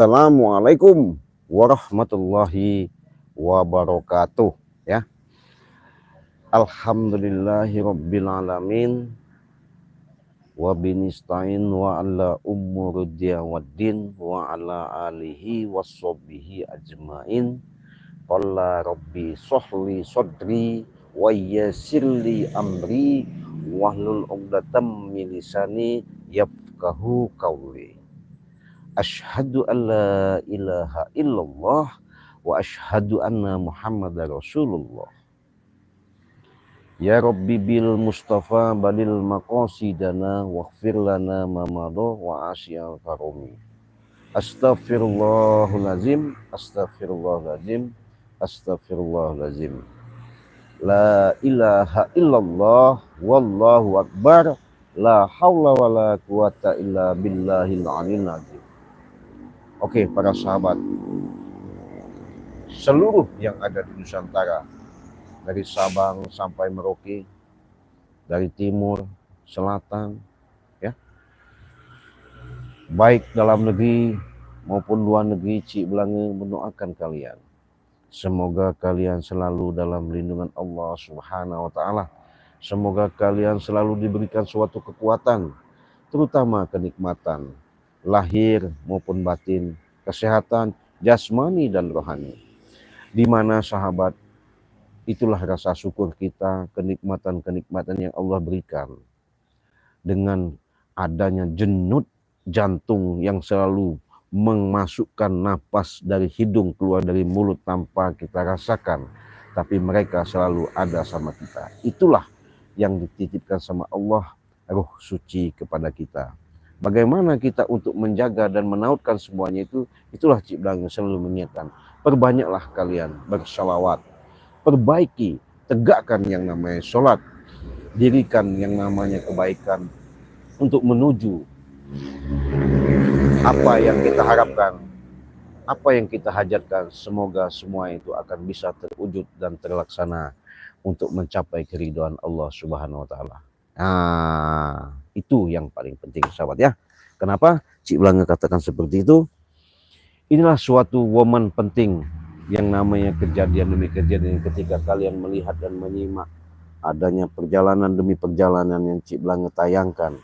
Assalamualaikum warahmatullahi wabarakatuh ya. Alhamdulillahirabbil alamin wa binistain wa ala umuriddin waddin wa ala alihi washabbihi ajmain. Qala rabbi shrahli sadri wa yassirli amri wahlul 'uqdatam min lisani yafqahu qawli. Asyhadu an la ilaha illallah wa asyhadu anna Muhammadar Rasulullah. Ya Rabbi bil Mustafa balil maqasidana waghfir lana ma madha wa asyal karami. Astaghfirullahalazim, astaghfirullahalazim, astaghfirullahalazim. La ilaha illallah wallahu akbar. La haula wala quwata illa billahil aliyil azim. Oke, para sahabat, seluruh yang ada di Nusantara, dari Sabang sampai Merauke, dari timur, selatan, ya, baik dalam negeri maupun luar negeri, Cik Belanga mendoakan kalian. Semoga kalian selalu dalam lindungan Allah Subhanahu wa Ta'ala. Semoga kalian selalu diberikan suatu kekuatan, terutama kenikmatan lahir maupun batin, kesehatan jasmani dan rohani. Di mana sahabat, itulah rasa syukur kita, kenikmatan-kenikmatan yang Allah berikan. Dengan adanya denyut jantung yang selalu memasukkan napas dari hidung keluar dari mulut tanpa kita rasakan, tapi mereka selalu ada sama kita. Itulah yang dititipkan sama Allah, roh suci kepada kita. Bagaimana kita untuk menjaga dan menautkan semuanya itu, itulah Cik Belanga selalu mengingatkan. Perbanyaklah kalian bersalawat, perbaiki, tegakkan yang namanya sholat, dirikan yang namanya kebaikan untuk menuju apa yang kita harapkan, apa yang kita hajatkan. Semoga semua itu akan bisa terwujud dan terlaksana untuk mencapai keridhaan Allah Subhanahu wa Ta'ala. Nah, itu yang paling penting sahabat ya. Kenapa Cik Belanga katakan seperti itu? Inilah suatu momen penting yang namanya kejadian demi kejadian ketika kalian melihat dan menyimak adanya perjalanan demi perjalanan yang Cik Belanga tayangkan.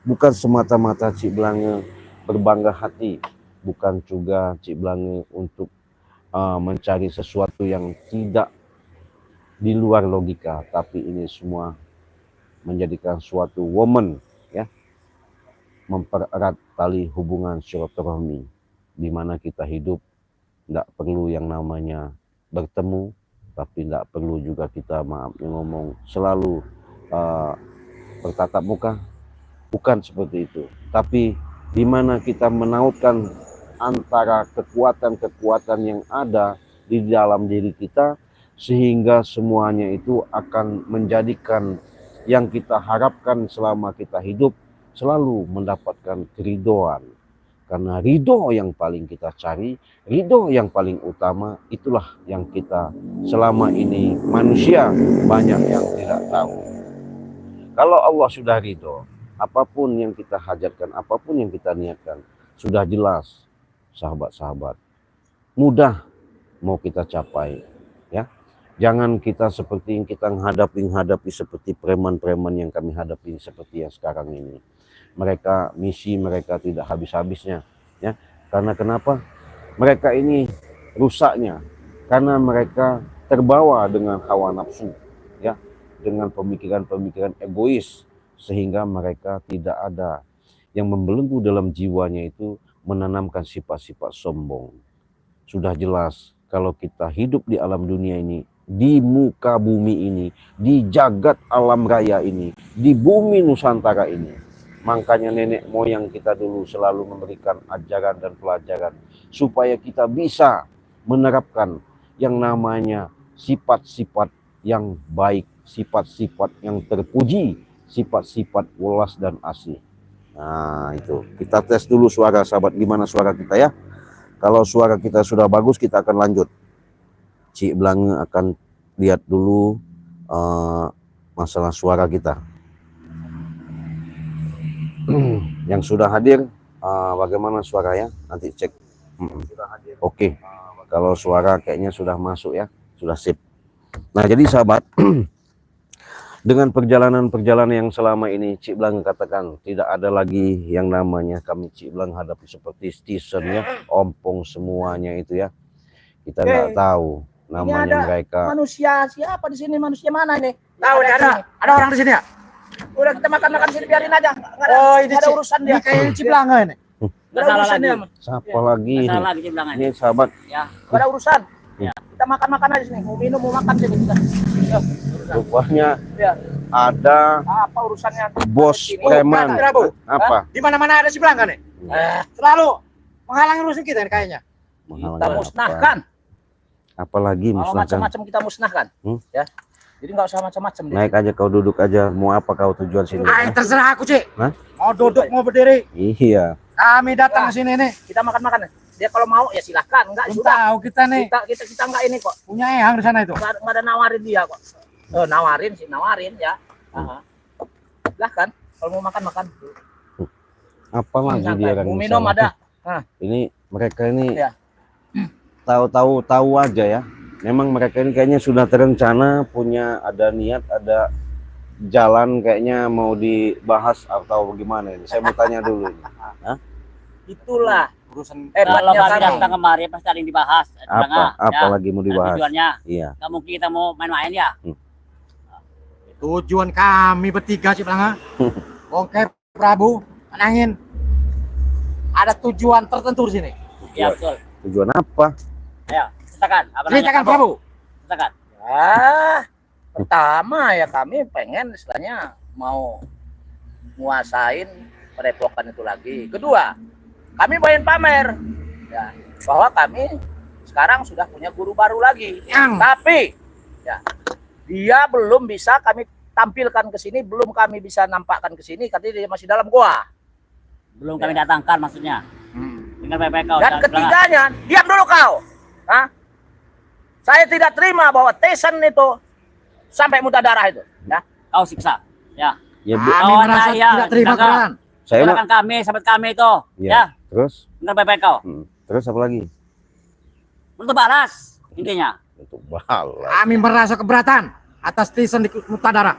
Bukan semata-mata Cik Belanga berbangga hati, bukan juga Cik Belanga untuk mencari sesuatu yang tidak di luar logika, tapi ini semua menjadikan suatu momen ya, mempererat tali hubungan silaturahmi, di mana kita hidup tidak perlu yang namanya bertemu, tapi tidak perlu juga kita ngomong selalu bertatap muka, bukan seperti itu. Tapi di mana kita menautkan antara kekuatan-kekuatan yang ada di dalam diri kita, sehingga semuanya itu akan menjadikan yang kita harapkan selama kita hidup selalu mendapatkan keridhaan. Karena ridho yang paling kita cari, ridho yang paling utama, itulah yang kita selama ini manusia banyak yang tidak tahu. Kalau Allah sudah ridho, apapun yang kita hajatkan, apapun yang kita niatkan, sudah jelas sahabat-sahabat, mudah mau kita capai ya. Jangan kita seperti yang kita menghadapi seperti preman-preman yang kami hadapi seperti yang sekarang ini. Mereka misi mereka tidak habis-habisnya ya. Karena kenapa? Mereka ini rusaknya karena mereka terbawa dengan hawa nafsu ya, dengan pemikiran-pemikiran egois, sehingga mereka tidak ada yang membelenggu dalam jiwanya itu menanamkan sifat-sifat sombong. Sudah jelas kalau kita hidup di alam dunia ini, di muka bumi ini, di jagat alam raya ini, di bumi Nusantara ini, makanya nenek moyang kita dulu selalu memberikan ajaran dan pelajaran supaya kita bisa menerapkan yang namanya sifat-sifat yang baik, sifat-sifat yang terpuji, sifat-sifat welas dan asih. Nah itu, kita tes dulu suara sahabat, gimana suara kita ya. Kalau suara kita sudah bagus, kita akan lanjut. Cik Belanga akan lihat dulu masalah suara kita. Yang sudah hadir, bagaimana suaranya? Nanti cek Oke. Kalau suara kayaknya sudah masuk ya, sudah sip. Nah, jadi sahabat, dengan perjalanan-perjalanan yang selama ini Cik Blang katakan tidak ada lagi yang namanya kami Cik Blang hadapi seperti Stisen ya, ompong semuanya itu ya. Kita nggak tahu namanya mereka. Manusia siapa di sini? Manusia mana nih? Tahu ada orang di sini ya? Udah kita makan-makan sini biarin aja. Nggak ada urusan dia. Ini kayak Cik Blang ini. Nggak ada urusan dia. Siapa lagi ini? Ini sahabat. Ya, nggak ada urusan. Ya. Kita makan-makan aja sini. Mau minum, mau makan sini kita. Ya, rupanya ya. Ada apa urusannya? bos preman. Apa? Di mana-mana ada si Blang nih. Selalu menghalangi urusan kita nih kayaknya. Kita musnahkan. Apalagi kalau musnahkan. macam-macam kita musnahkan. Ya. Jadi nggak usah macam-macam. Naik aja kau duduk aja. Mau apa kau tujuan sini? Terserah aku, Cik. Hah? Mau duduk, mau berdiri. Iya. Kami datang ke sini nih. Kita makan-makan. Dia kalau mau ya silakan. Enggak sudah. Tahu kita nih. Kita enggak ini kok. Punya Eyang di sana itu. Enggak ada nawarin dia kok. Nawarin ya. Silahkan. Kalau mau makan. Apa lagi dia kan? Mau minum ada. Ini mereka ini Ya. tahu aja ya. Memang mereka ini kayaknya sudah terencana, punya ada niat, ada jalan kayaknya mau dibahas atau bagaimana ini. Saya mau tanya dulu ini. Hah? Itulah Urusan kalau kami datang kemari pasti ada yang dibahas. Apa lagi mau dibahas? Tujuannya, iya. nggak mungkin kita mau main-main ya. tujuan kami bertiga, Cik Blang. Bongke Prabu, Anangin. Ada tujuan tertentu di sini. Iya betul. Tujuan apa? Ya, ceritakan. Ceritakan Prabu. Ceritakan. Pertama ya kami pengen istilahnya mau nguasain padepokan itu lagi. Kedua, kami pengen pamer ya bahwa kami sekarang sudah punya guru baru lagi. Tapi ya dia belum bisa kami tampilkan ke sini, belum kami bisa nampakkan ke sini karena dia masih dalam gua. Belum kami datangkan maksudnya. Dengar baik-baik kau. Dan ketiganya, diam dulu kau. Saya tidak terima bahwa Tyson itu sampai muntah darah itu. Ya. Kau siksa. Ya. Ya, Kami merasa tidak terima keran. Saya mah kami, sahabat kami itu. Ya. Terus? Dengar baik-baik kau. Terus apa lagi? Untuk balas intinya. Untuk balas. Kami merasa keberatan atas Tyson di muntah darah.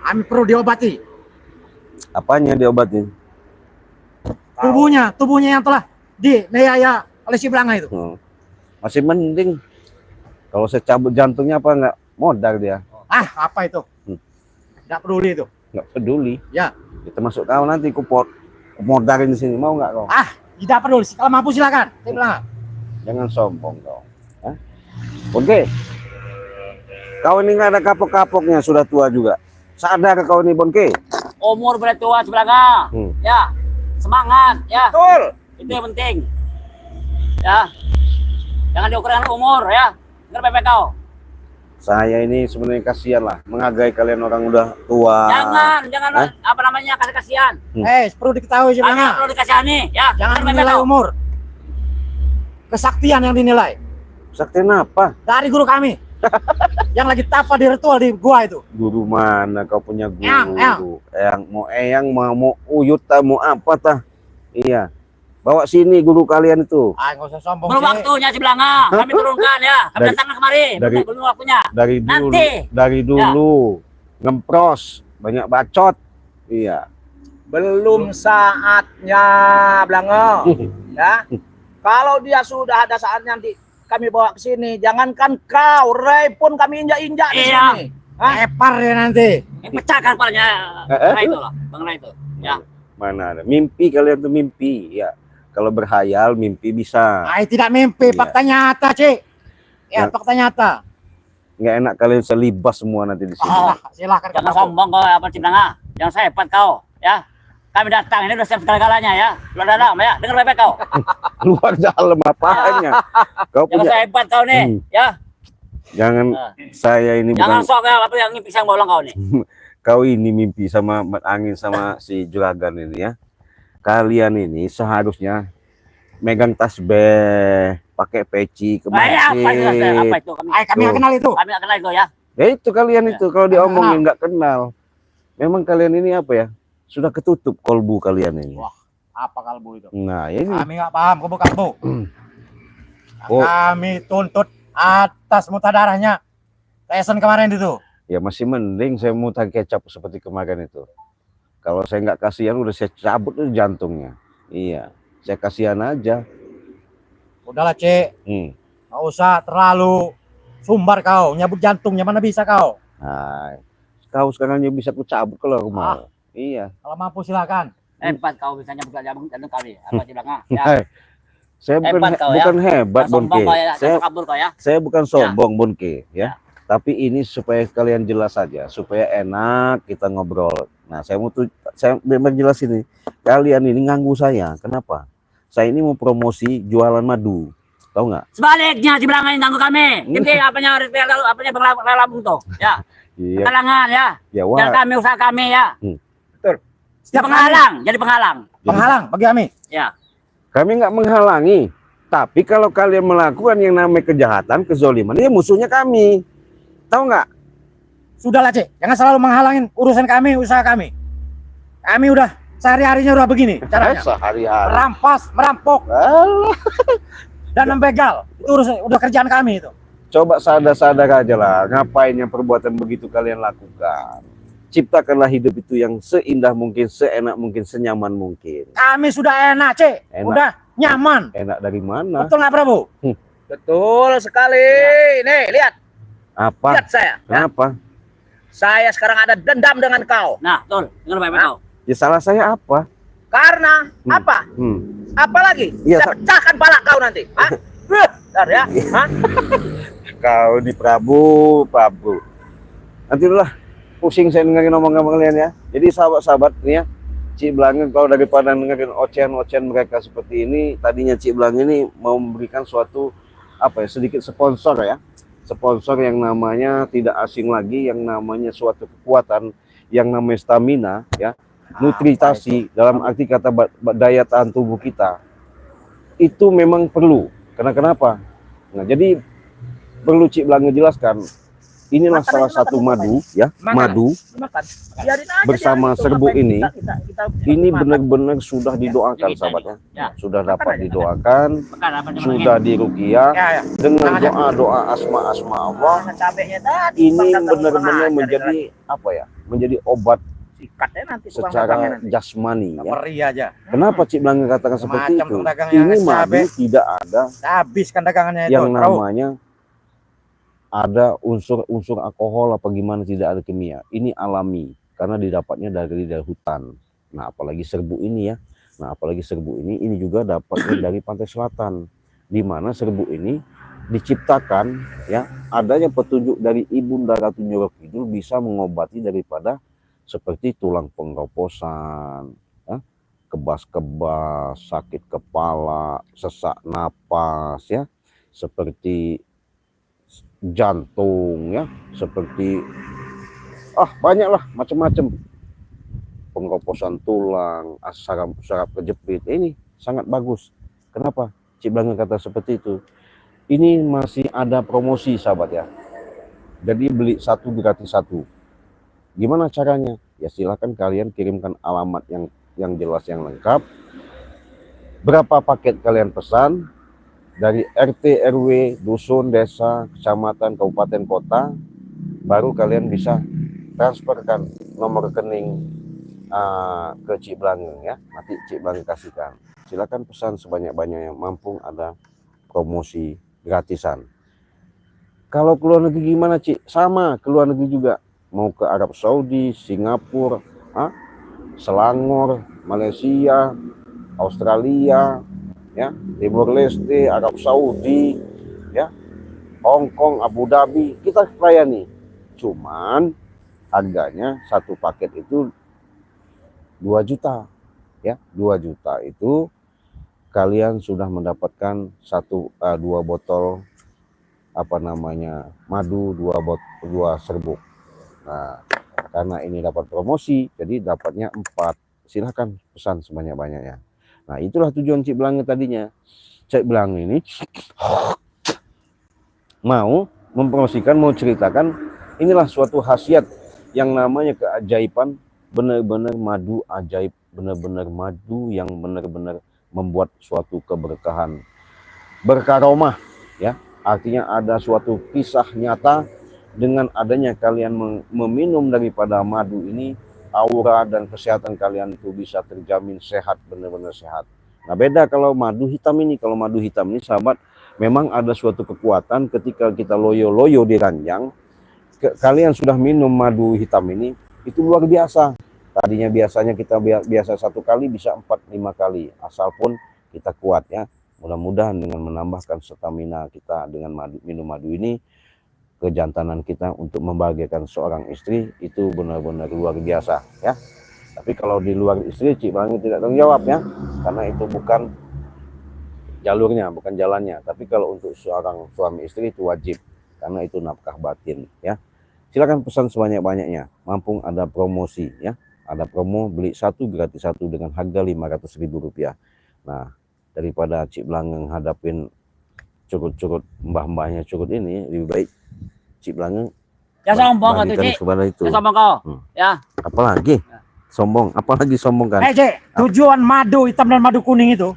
Kami perlu diobati. Apanya diobatin? Tubuhnya yang telah diniaya oleh si Blang itu. Masih mending kalau saya cabut jantungnya apa enggak modal dia. Apa itu? Tidak peduli itu. Enggak peduli. Ya. Kita masuk kau nanti modalin di sini, mau enggak kau? Tidak peduli. Kalau mampu silakan. Saya bilang. Jangan sombong kau. Oke. Kau ini enggak ada kapok-kapoknya, sudah tua juga. Sadar kau ini Bonke? Umur boleh tua sebelah. Ya. Semangat ya. Betul. Itu yang penting. Ya. Jangan diukur dengan umur ya. Dengar baik-baik kau. Saya ini sebenarnya kasihan lah menghargai kalian orang udah tua. Jangan apa namanya kasih kasihan. Perlu diketahui juga. Perlu dikasihani ya. Jangan menilai umur. Kesaktian yang dinilai. Kesaktian apa? Dari guru kami. Yang lagi tapa di ritual di gua itu. Guru mana kau punya guru? Eyang. Mau uyut tak mau apa tah? Iya. Bawa sini guru kalian itu. Nggak usah sombong. Belum waktunya si Belanga. Kami turunkan ya. Kami datang kemari. Belum waktunya. Dari dulu ngempros, banyak bacot. Iya. Belum saatnya Blango. Ya. Kalau dia sudah ada saatnya nanti kami bawa ke sini. Jangankan kau, Ray pun kami injak-injak di sini. Epar ya nanti. Pecahkan kepalanya. Bang itu lah. Bang itu. Ya. Mana ada. Mimpi kalian tuh mimpi. Ya. Kalau berhayal mimpi bisa. Tidak mimpi, fakta nyata, Cik. Ya, fakta nyata. Nggak enak kalian selibas semua nanti di sini. Silakan. Jangan sombong kau apa Cibelanga. Jangan saya hebat kau, ya. Kami datang ini udah siap segala-galanya ya. Luar dalam ya. Dengar baik-baik kau. Luar dalam apanya? Kau jangan punya... saya hebat kau nih, ya. Jangan saya ini jangan bukan... sok ya apa yang pisang bolong kau nih. Kau ini mimpi sama angin sama si juragan ini ya. Kalian ini seharusnya megang tasbih, pakai peci ke masjid. Apa itu? Kami nggak kenal itu. Kami nggak kenal itu ya. Ya itu kalian itu kalau diomongin nggak kenal. Memang kalian ini apa ya? Sudah ketutup kolbu kalian ini. Wah, Apa kalbu itu? Nah, ini. Kami nggak paham kalbu. Oh. Kami tuntut atas muta darahnya. Tyson kemarin itu. Ya masih mending saya muntah kecap seperti kemarin itu. Kalau saya nggak kasihan udah saya cabut tuh jantungnya. Iya, saya kasihan aja. Udahlah, Cek. Nggak usah terlalu sumbar kau. Nyabut jantungnya mana bisa kau. Nah, kau sekarang bisa ku cabut kalau aku mau. Iya. Kalau mampu silakan. Hebat kau bisa nyabut jantung kali. Apa Cik Blanga? Ya. Saya Hebat kau, bukan hebat, Sombong Bonke. kau ya, Saya kabur kau ya. Saya bukan sombong, Bonke, ya. Tapi ini supaya kalian jelas saja, supaya enak kita ngobrol. Nah, saya memang jelas ini. Kalian ini nganggu saya. Kenapa? Saya ini mau promosi jualan madu. Tahu nggak? Sebaliknya Cik Blanga yang ganggu kami. Ini apanya berlabuh tuh. Ya. Iya. Kalangan ya. Ya, Biar wah. kami usaha kami ya. Betul. Jadi penghalang, jadi penghalang. Penghalang bagi kami. Ya. Kami nggak menghalangi. Tapi kalau kalian melakukan yang namanya kejahatan, kezoliman, ya musuhnya kami. Tahu nggak? Sudahlah, Cek. Jangan selalu menghalangin urusan kami, usaha kami. Kami udah sehari-harinya udah begini caranya. Sehari-hari. Merampas, merampok, Alah. dan membegal. Itu udah kerjaan kami itu. Coba sadar-sadar aja lah. Ngapain yang perbuatan begitu kalian lakukan? Ciptakanlah hidup itu yang seindah mungkin, seenak mungkin, senyaman mungkin. Kami sudah enak, Cek. Enak. Udah nyaman. Enak dari mana? Betul nggak, Prabu? Betul sekali. Nih, lihat Apa? saya. Kenapa? Saya sekarang ada dendam dengan kau. Nah, betul. Dengar baik-baik kau. Ya salah saya apa? Karena apa? Apalagi? Iya, Saya pecahkan pala kau nanti. Hah? Bentar ya. Hah? Kau di Prabu. Nanti lah pusing saya dengerin omongan kalian ya. Jadi sahabat-sahabat nih ya, Cik Blanga kalau daripada dengerin ocehan-ocehan mereka seperti ini, tadinya Cik Blanga ini mau memberikan suatu sedikit sponsor ya. Sponsor yang namanya tidak asing lagi, yang namanya suatu kekuatan, yang namanya stamina ya, nutritasi dalam arti kata daya tahan tubuh kita. Itu memang perlu. Karena kenapa? Nah, jadi perlu Cik Blanga jelaskan. Inilah salah satu madu ya, madu Makan. Biarin aja bersama dia, serbuk ngapain ini. kita ini makan. benar-benar sudah didoakan Sedikit sahabatnya. Ya. Sudah dapat didoakan, Makan apa Cik Blanga? sudah diruqyah Ya. dengan doa-doa asma-asma Allah. Nah, cabenya tadi. Ini Bang, kata benar-benar orang menjadi apa ya? Menjadi obat sikatnya nanti tukang secara dagangnya nanti. jasmani ya. Meri aja. Kenapa Cik Blanga katakan seperti Macam itu? pedagang yang Ini cabai. madu tidak ada Habiskan dagangannya itu. yang Prabu. namanya ada unsur-unsur alkohol apa gimana, tidak ada kimia. Ini alami karena didapatnya dari hutan. Nah, apalagi serbuk ini ya. Nah, apalagi serbuk ini juga dapatnya dari pantai selatan, di mana serbuk ini diciptakan ya, adanya petunjuk dari Ibunda Ratu Nyoro Kidul bisa mengobati daripada seperti tulang penggoposan, ya, kebas-kebas, sakit kepala, sesak napas ya, seperti jantung ya, seperti banyaklah macam-macam, penggoposan tulang, saraf kejepit. Ini sangat bagus. Kenapa Cik Blanga kata seperti itu? Ini masih ada promosi sahabat ya. Jadi beli satu gratis satu. Gimana caranya? Ya silahkan kalian kirimkan alamat yang jelas, yang lengkap. Berapa paket kalian pesan? Dari RT, RW, dusun, desa, kecamatan, kabupaten, kota, baru kalian bisa transferkan nomor rekening ke Cik Blanga ya. Nanti Cik Blanga kasihkan. Silakan pesan sebanyak-banyaknya, mampu ada promosi gratisan. Kalau ke luar negeri gimana Cik? Sama, ke luar negeri juga. Mau ke Arab Saudi, Singapura, Selangor, Malaysia, Australia, ya, Timur Leste, Arab Saudi, ya, Hong Kong, Abu Dhabi, kita layani. Cuman harganya satu paket itu 2 juta, ya, 2 juta itu kalian sudah mendapatkan 2 botol madu, 2 serbuk. Nah, karena ini dapat promosi, jadi dapatnya 4. Silahkan pesan sebanyak-banyaknya. Nah, itulah tujuan Cik Blanga tadinya. Cik Blanga ini mau mempromosikan, mau ceritakan, inilah suatu khasiat yang namanya keajaiban, benar-benar madu ajaib benar-benar madu yang benar-benar membuat suatu keberkahan, berkaromah ya. Artinya ada suatu kisah nyata dengan adanya kalian meminum daripada madu ini, aura dan kesehatan kalian itu bisa terjamin sehat, benar-benar sehat. Nah beda kalau madu hitam ini. Kalau madu hitam ini sahabat, memang ada suatu kekuatan ketika kita loyo-loyo di ranjang, kalian sudah minum madu hitam ini, itu luar biasa. Tadinya biasanya kita biasa 1 kali bisa 4-5 kali, asal pun kita kuat ya. Mudah-mudahan dengan menambahkan stamina kita dengan minum madu ini, kejantanan kita untuk membahagiakan seorang istri itu benar-benar luar biasa ya. Tapi kalau di luar istri, Cik Blange tidak tanggung jawab ya, karena itu bukan jalurnya, bukan jalannya. Tapi kalau untuk seorang suami istri itu wajib, karena itu nafkah batin ya. Silakan pesan sebanyak-banyaknya. Mampung ada promosi ya. Ada promo beli 1 gratis 1 dengan harga Rp500.000. Nah, daripada Cik Blange hadapin curut-curut mbah-mbahnya curut ini, lebih baik Cik Blange Ya sombong kau tuh, bagikan Cik. kepada itu. Ya sombong kau. Ya. Apalagi sombong, apalagi sombong kan? Cik, tujuan madu hitam dan madu kuning itu,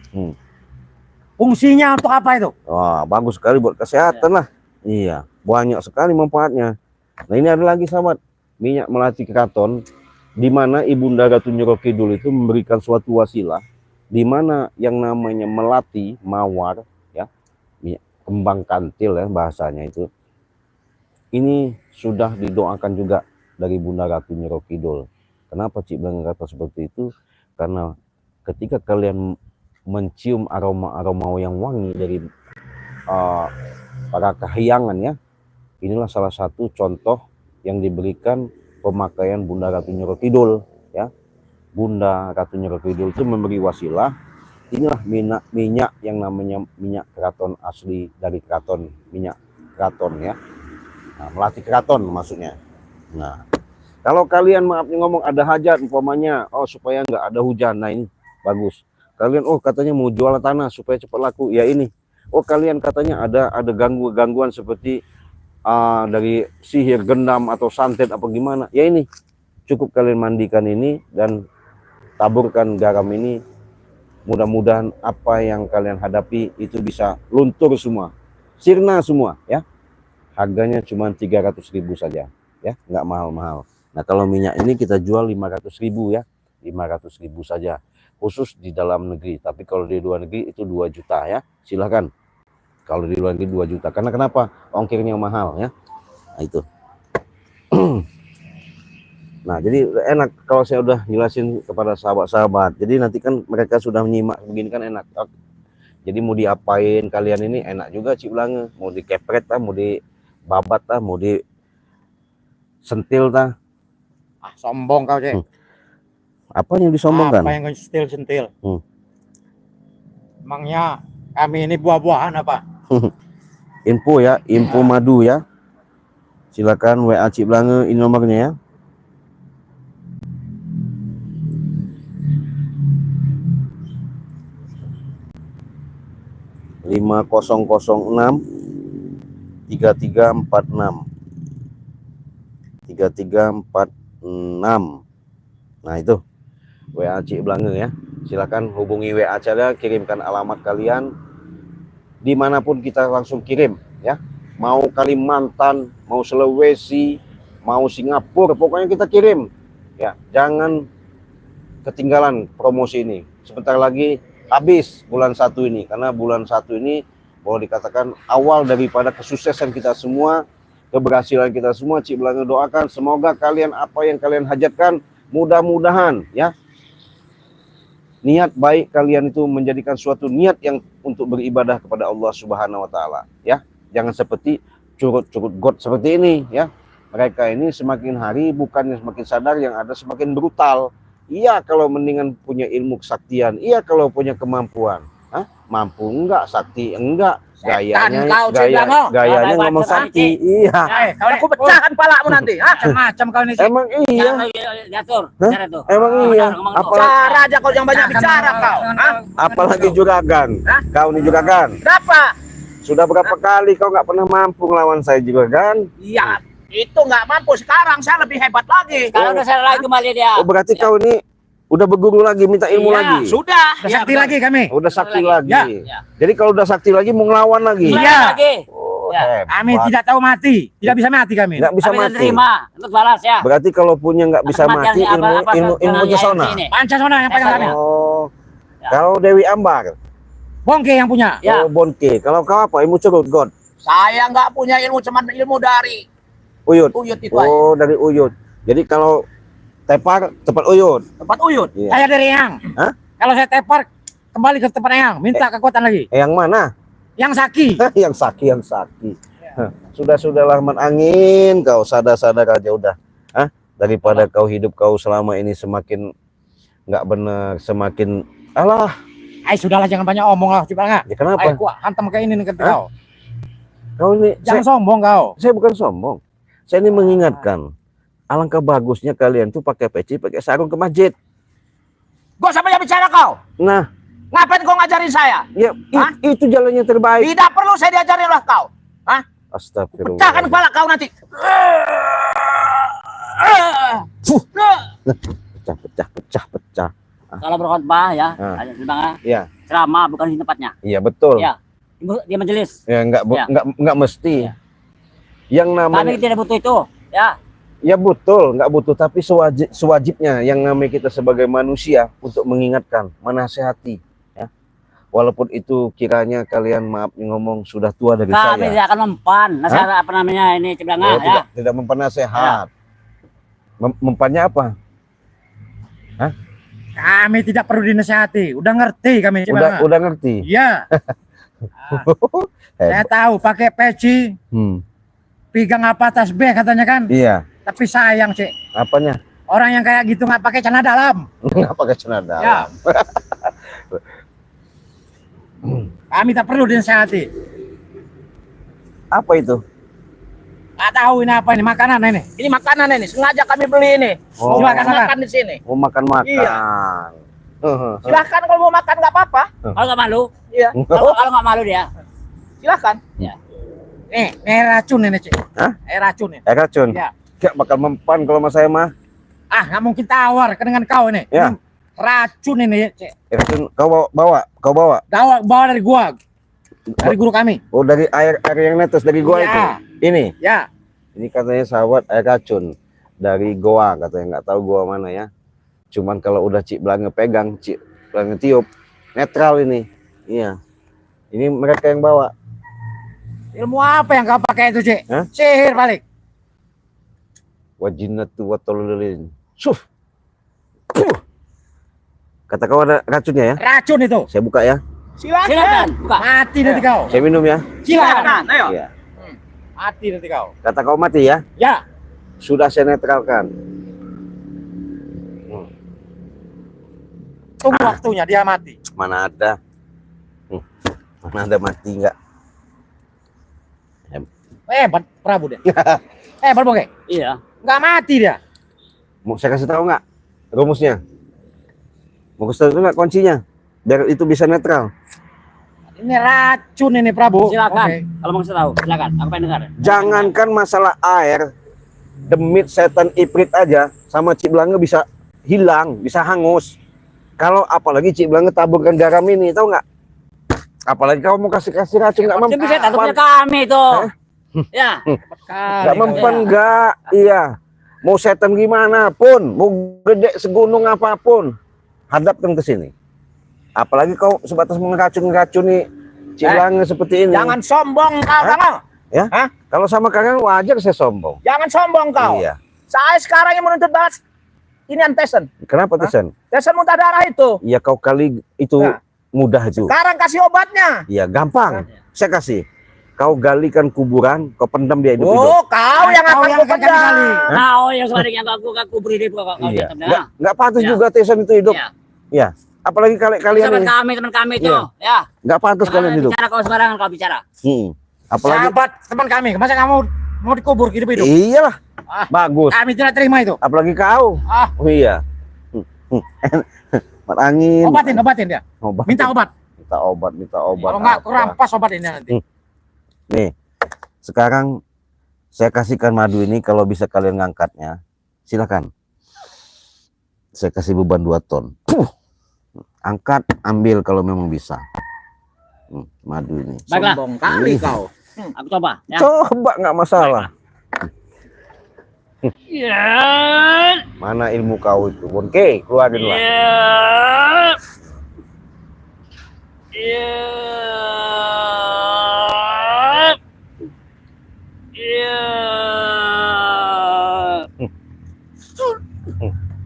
fungsinya untuk apa itu? Wah, bagus sekali buat kesehatan lah. Iya, banyak sekali manfaatnya. Nah ini ada lagi sahabat, minyak melati keraton, di mana Ibunda Ratu Nyiro Kidul itu memberikan suatu wasilah, di mana yang namanya melati, mawar, ya, kembang kantil ya bahasanya itu, ini sudah didoakan juga dari Bunda Ratu Nyiro Kidul. Kenapa Cik Blange kata seperti itu? Karena ketika kalian mencium aroma-aroma yang wangi dari para kahyangan ya, inilah salah satu contoh yang diberikan pemakaian Bunda Ratu Nyiro Kidul ya. Bunda Ratu Nyiro Kidul itu memberi wasilah, inilah minyak yang namanya minyak keraton asli dari keraton, minyak keraton ya. Nah, melati keraton maksudnya. Nah, kalau kalian maaf ngomong ada hajat umpamanya, oh supaya nggak ada hujan, nah ini bagus. Kalian oh katanya mau jual tanah supaya cepat laku, ya ini. Oh kalian katanya ada gangguan seperti dari sihir, gendam atau santet apa gimana, ya ini cukup kalian mandikan ini dan taburkan garam ini, mudah-mudahan apa yang kalian hadapi itu bisa luntur semua, sirna semua ya. Harganya cuma 300.000 saja ya, nggak mahal-mahal. Nah kalau minyak ini kita jual 500.000 ya, 500.000 saja khusus di dalam negeri. Tapi kalau di luar negeri itu 2 juta ya, silahkan. Kalau di luar negeri 2 juta. Karena kenapa? Ongkirnya mahal ya. Nah itu. Nah jadi enak kalau saya udah jelasin kepada sahabat-sahabat. Jadi nanti kan mereka sudah menyimak begini kan enak. Jadi mau diapain kalian ini enak juga Cik Blange. Mau dikepret lah, mau dibabat lah, mau disentil lah. Ah, sombong kau, Cik. Apa yang disombongkan? Apa yang kau sentil? Emangnya kami ini buah-buahan apa? Info ya, info madu ya. Silakan WA Cik Blange, ini nomornya ya. +5006 3346 3346. Nah itu WA Cik Blange ya. Silakan hubungi WA saya, kirimkan alamat kalian dimanapun kita langsung kirim ya. Mau Kalimantan, mau Sulawesi, mau Singapura, pokoknya kita kirim ya. Jangan ketinggalan promosi ini. Sebentar lagi habis bulan 1 ini, karena bulan 1 ini boleh dikatakan awal daripada kesuksesan kita semua, keberhasilan kita semua. Cik Blange doakan semoga kalian apa yang kalian hajatkan mudah-mudahan ya, niat baik kalian itu menjadikan suatu niat yang untuk beribadah kepada Allah Subhanahu wa taala ya. Jangan seperti curut-curut got seperti ini ya. Mereka ini semakin hari bukannya semakin sadar, yang ada semakin brutal. Iya kalau mendingan punya ilmu kesaktian, iya kalau punya kemampuan. Hah? Mampu enggak, sakti enggak, gayanya gayanya ngomong sakti. Iya. Kalau aku pecahkan palamu nanti. Macam kau ini, Cik. Emang iya. Diatur. Hah? Cara tuh. Emang iya. Bicara aja kau, yang banyak bicara kau. Apalagi juragan. Kau nih juragan. Kenapa? Sudah berapa kali kau nggak pernah mampu melawan saya juragan? Iya, itu nggak mampu. Sekarang saya lebih hebat lagi. Kalau udah saya lagi kembali dia. Oh berarti kau ini Udah berguru lagi, minta ilmu Iya, lagi. Sudah. Udah Ya, sakti betul. lagi kami. Udah sakti Lagi. lagi. Ya. Ya. Jadi kalau udah sakti lagi mau ngelawan lagi. Mulai Iya. lagi. Oh, Ya. hebat. Kami tidak tahu mati. Tidak bisa mati kami. Nggak bisa Tapi mati. terima untuk balas ya. Berarti kalau punya nggak bisa Atas mati kematian ilmu apa- ilmu dengan ilmunya Yai sona. ini. Pancasona yang pegang kami. Esanya. Oh. Ya. Kalau Dewi Ambar, Bongke yang punya. Ya. oh Bonke. Kalau kau apa? Ilmu curut, God. Saya nggak punya ilmu, cuman ilmu dari Uyut. Uyut itu aja. Oh, dari Uyut. Jadi kalau tepar tepat Uyut. Tempat Uyut. Iya. Saya dari Eyang. Hah? Kalau saya tepar kembali ke tempat Eyang, minta kekuatan lagi. Yang mana? Yang Saki. yang saki, yang saki. Sudah-sudahlah man angin, kau sadar-sadar aja udah. Hah? Daripada kau hidup kau selama ini semakin nggak benar, semakin alah. Ay, sudahlah jangan banyak omong lah, coba enggak. Ya kenapa? Ayo gua hantam kayak ini nih ke Hah? kau. Kau ini Jangan sombong kau. saya bukan sombong. Saya ini mengingatkan. Alangkah bagusnya kalian tuh pakai peci, pakai sarung ke masjid. Gak usah banyak bicara kau. Nah, Ngapain kau ngajarin saya? ya Hah? itu jalannya terbaik. Tidak perlu saya diajarin lah kau. Hah? Astagfirullah. Pecahkan kepala kau nanti. Pecah, pecah, pecah, pecah. Kalau berkhotbah ya, Ah. ada sebenarnya Iya, ceramah bukan di tempatnya. iya betul. Ya. Dia majelis. Ya Ya. nggak mesti. Ya. Yang namanya Kami tidak butuh itu. Ya. ya betul, nggak butuh, tapi sewajibnya yang namanya kita sebagai manusia untuk mengingatkan, menasehati, ya. Walaupun itu kiranya kalian maaf nih ngomong sudah tua dari Kami saya. tidak akan mempan. Nasihat apa namanya ini ceblangah ya. Tidak mempan nasihat. Mempannya apa? Kami tidak perlu dinasihati. Udah ngerti kami, coba. Udah ngerti. Iya. Saya tahu pakai peci, Hmm. pegang apa tasbih katanya kan. Iya. Tapi sayang, Cik. Apanya? Orang yang kayak gitu nggak pakai celana dalam. Nggak pakai celana dalam. Ya. Kami tak perlu dinasihati. Apa itu? Nggak tahu ini apa ini, makanan ini. Ini makanan ini, sengaja kami beli ini. Oh. Mau Silakan, makan di sini. Mau makan-makan. Iya. Silahkan kalau mau makan nggak apa-apa. Kalau nggak malu, Iya, kalau nggak malu dia. silahkan. Nih racun ini, Cik. Hah? Racun ini. Racun. Ya. Nggak bakal mempan kalau sama saya mah. Ah, nggak mungkin tawar dengan kau ini. Ya. Ini racun ini, Cik. Racun kau bawa. Bawa dari gua. Dari guru kami. Oh, dari air yang netes dari goa Iya. itu. Ini. Ya. Ini katanya sahabat air racun dari goa, katanya nggak tahu goa mana ya. Cuman kalau udah Cik Blange pegang, Cik Blange tiup, netral ini. Iya. Ini mereka yang bawa. Ilmu apa yang kau pakai itu, Cik? Hah? Sihir balik. Wajinatu watolulin. Suf. Puh. Kata kau ada racunnya ya? Racun itu. Saya buka ya. Silakan. Silakan, buka. Mati nanti kau. Saya minum ya. Silakan. Ayo. Iya. Mati nanti kau. Kata kau mati ya. Ya. Sudah saya netralkan. Tunggu waktunya dia mati. Mana ada? Mana ada mati enggak? Hebat Prabu dia. Hebat Bokeh. Iya. Nggak mati dia. Mau saya kasih tahu nggak rumusnya? Mau kasih tahu nggak kuncinya? Biar itu bisa netral. Ini racun ini Prabu. Silakan. Oke. Kalau mau kasih tahu, silakan. Aku pengen dengar. Jangankan masalah air, demit setan iprit aja sama Cik Blange bisa hilang, bisa hangus. Kalau apalagi Cik Blange taburkan garam ini, tahu nggak? Apalagi kau mau kasih racun nggak Tapi saya tak punya mempan, kami itu. Ya. nggak mempan nggak? Iya. Mau setan gimana pun, mau gede segunung apapun, hadapkan ke sini. Apalagi kau sebatas mengeracuni Cik Blange seperti ini. Jangan sombong kau, Kang. Ya. Kalau sama kalian wajar saya sombong. Jangan sombong kau. Iya. Saya sekarang yang menuntut banget ini antesen. Kenapa Tesen? Tesen muntah darah itu. Ya kau kali itu Nah. mudah itu. Sekarang kasih obatnya. Iya gampang. Saya kasih. Kau galikan kuburan, kau pendam dia hidup-hidup. Oh, kau yang Kau akan yang ku akan pedang. kali. Tahu yang sebaliknya aku beri dia kau Iya. ya. Nggak pantas Ya. juga Tesen itu hidup. Iya. Iya. Apalagi kalian Sahabat ini. kami, teman kami itu. Iya. Ya. Nggak pantas Jangan kalian hidup. bicara kau sembarangan kau bicara. Apalagi. Sahabat teman kami. Masa kamu mau dikubur hidup-hidup? Iyalah. Ah. Bagus. Kami tidak terima itu. Apalagi kau. Ah. Oh iya. Mat angin. Obatin dia. Obat. Minta obat. Minta obat. Kalau nggak apa. kurampas obat ini nanti. Nih. Sekarang saya kasihkan madu ini, kalau bisa kalian ngangkatnya, silakan. Saya kasih beban 2 ton. Angkat, ambil kalau memang bisa. Madu ini. Baiklah. Sombong kali kau. Aku coba ya. Coba, nggak masalah. Ya. Mana ilmu kau itu? Bonke, keluarin lah. Ya. Ya. Ya.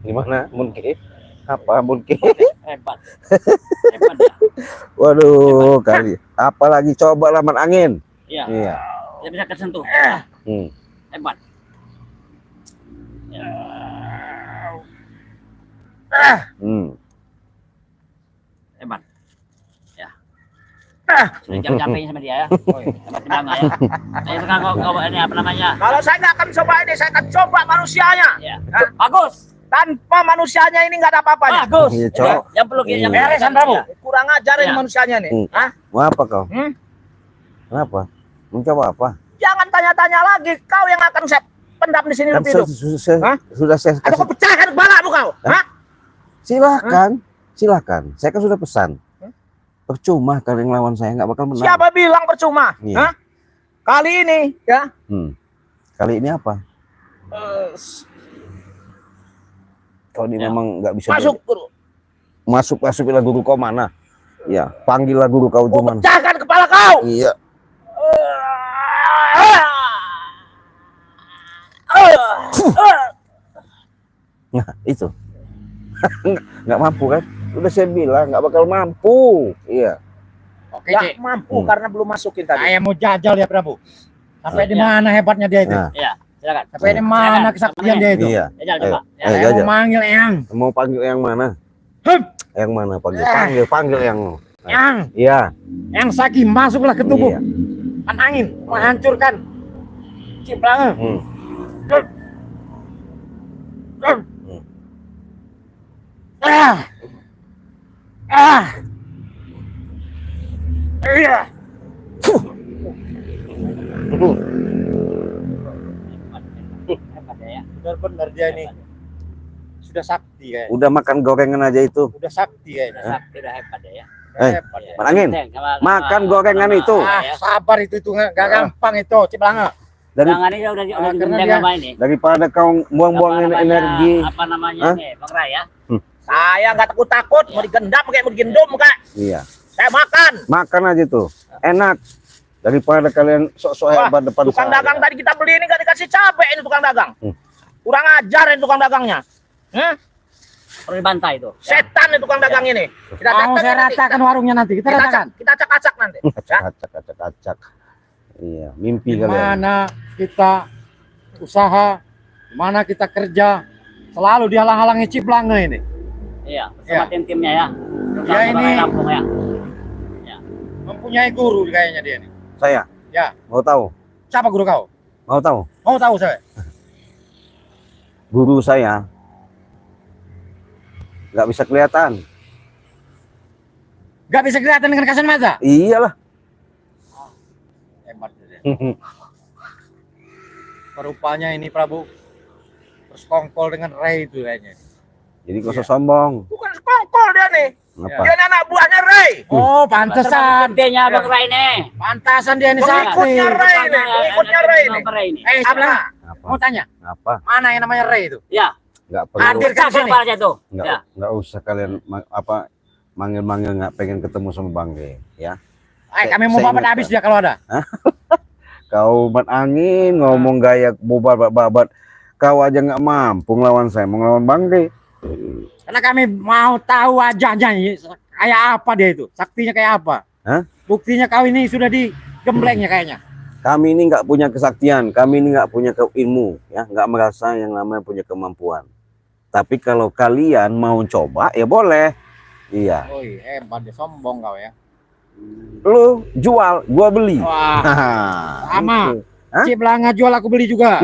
Gimana, Bonke? Apa, Bonke? Hebat. Hebat ya. Waduh, kali. Apalagi coba laman angin. Iya. Iya. Dia bisa kesentuh. Hebat. Ya. Hebat. Ya. Jangan capeknya sama dia ya. Hebat bilang ya. Saya sekarang kau ini apa namanya? Kalau saya nggak akan coba ini, saya akan coba manusianya. Ya. Bagus. Tanpa manusianya ini nggak ada apa-apanya. Bagus. Iya, Cok. Yang perlu yang Iya. Beresan Prabu. Kurang ajar ini Ya. manusianya nih. Hah? Mau apa kau? Hmm? Kenapa? Mencoba apa? Jangan tanya-tanya lagi. Kau yang akan saya pendam di sini Kan hidup. sudah saya Atau kau kasih. pecahkan kepala lu kau. Hah? Silakan, silakan. Saya kan sudah pesan. Percuma kalian lawan saya, nggak bakal menang. Siapa bilang percuma? Iya. Hah? Kali ini ya. Kali ini apa? Kalau ini Ya. memang nggak bisa Masuk guru. masukilah guru kau mana? Ya, panggillah guru kau itu Kau mana? pecahkan kepala kau. Iya. Nah, itu. Nggak mampu kan? Udah saya bilang nggak bakal mampu. Iya. Oke, Nggak Cik. mampu karena belum masukin tadi. Saya mau jajal ya Prabu. Sampai di Ya. mana hebatnya dia itu? Nah, Iya, silakan. Sampai di mana Silakan. kesaktian dia itu? iya. Jajal coba. Ya. Ayo, Saya jajal. mau manggil Eyang. Mau panggil yang mana? Hup. Yang mana panggil? Panggil yang. Eyang, Iya. Eyang Saki masuklah ke tubuh. Iya. Pan angin menghancurkan Ciplange. Ah. Ah. Iya. Hebat ya. Benar-benar dia ini sudah sakti kayaknya. Udah makan gorengan aja itu. Udah sakti kayaknya. Sakti udah hebat ya. Hebat ya. Pak Angin, makan gorengan itu. Sabar itu nggak gampang itu Ciplange. Dari Jangan ini udah karena diundang dia- sama ini. daripada kau buang-buang energi. Apa namanya Hah? nih, Bang Ray ya? Saya nggak takut-takut mau digendam kayak mau digendum kak. Iya. Saya makan. Makan aja tuh. Enak. Daripada kalian sok-sok Wah, hebat depan tukang saya. dagang tadi kita beli ini nggak dikasih cabai ini tukang dagang. Kurang ajar ini tukang dagangnya. Perlu dibantai itu. Setan ini tukang dagang ini. Kita Mau datang saya nanti, ratakan warungnya nanti. Kita ratakan. kita acak-acak nanti. Ya. Acak. Iya, mimpi Di kalian. mana kita usaha, di mana kita kerja, selalu dihalang-halangi Ciplange ini. Iya, bersama tim-timnya ya. Ya, ini- Lampung ya. Mempunyai guru kayaknya dia ini. Saya Ya, mau tahu? siapa guru kau? Mau tahu? Mau tahu saya? Guru saya nggak bisa kelihatan. Gak bisa kelihatan dengan kasat mata. Iyalah. Hebat dia. Rupanya ini Prabu bersekongkol dengan Ray itu kayaknya. Jadi kau usah sombong. Bukan sekongkol dia nih. Apa? Dia ini anak buahnya Ray. Oh, pantesan. Gedenya Bang Ray nih. Pantasan dia ini sakti. Pengikutnya Ray ini. Pengikutnya Ray ini. Bang Ray ini. Ciplange, Apa? mau tanya, Apa? mana yang namanya Ray itu? Ya, Nggak Hadir perlu. ke sini. siapa aja tuh? Nggak, Ya. nggak usah kalian manggil-manggil nggak pengen ketemu sama Bang Ge, ya. Kami mau Saya babat ingat, habis dia kalau ada. Kau bat angin ngomong gaya babat. Kau aja nggak mampu ngelawan saya, mau ngelawan Bang Ge. Karena kami mau tahu wajahnya kayak apa dia itu, saktinya kayak apa. Hah? Buktinya kau ini sudah digemblengnya kayaknya. Kami ini nggak punya kesaktian, kami ini nggak punya ilmu, ya, nggak merasa yang namanya punya kemampuan. Tapi kalau kalian mau coba, ya boleh. Iya. Oi, hebat dia, sombong kau ya. Lu jual, gua beli. Wah, sama. Itu. Hah? Ciplange jual aku beli juga.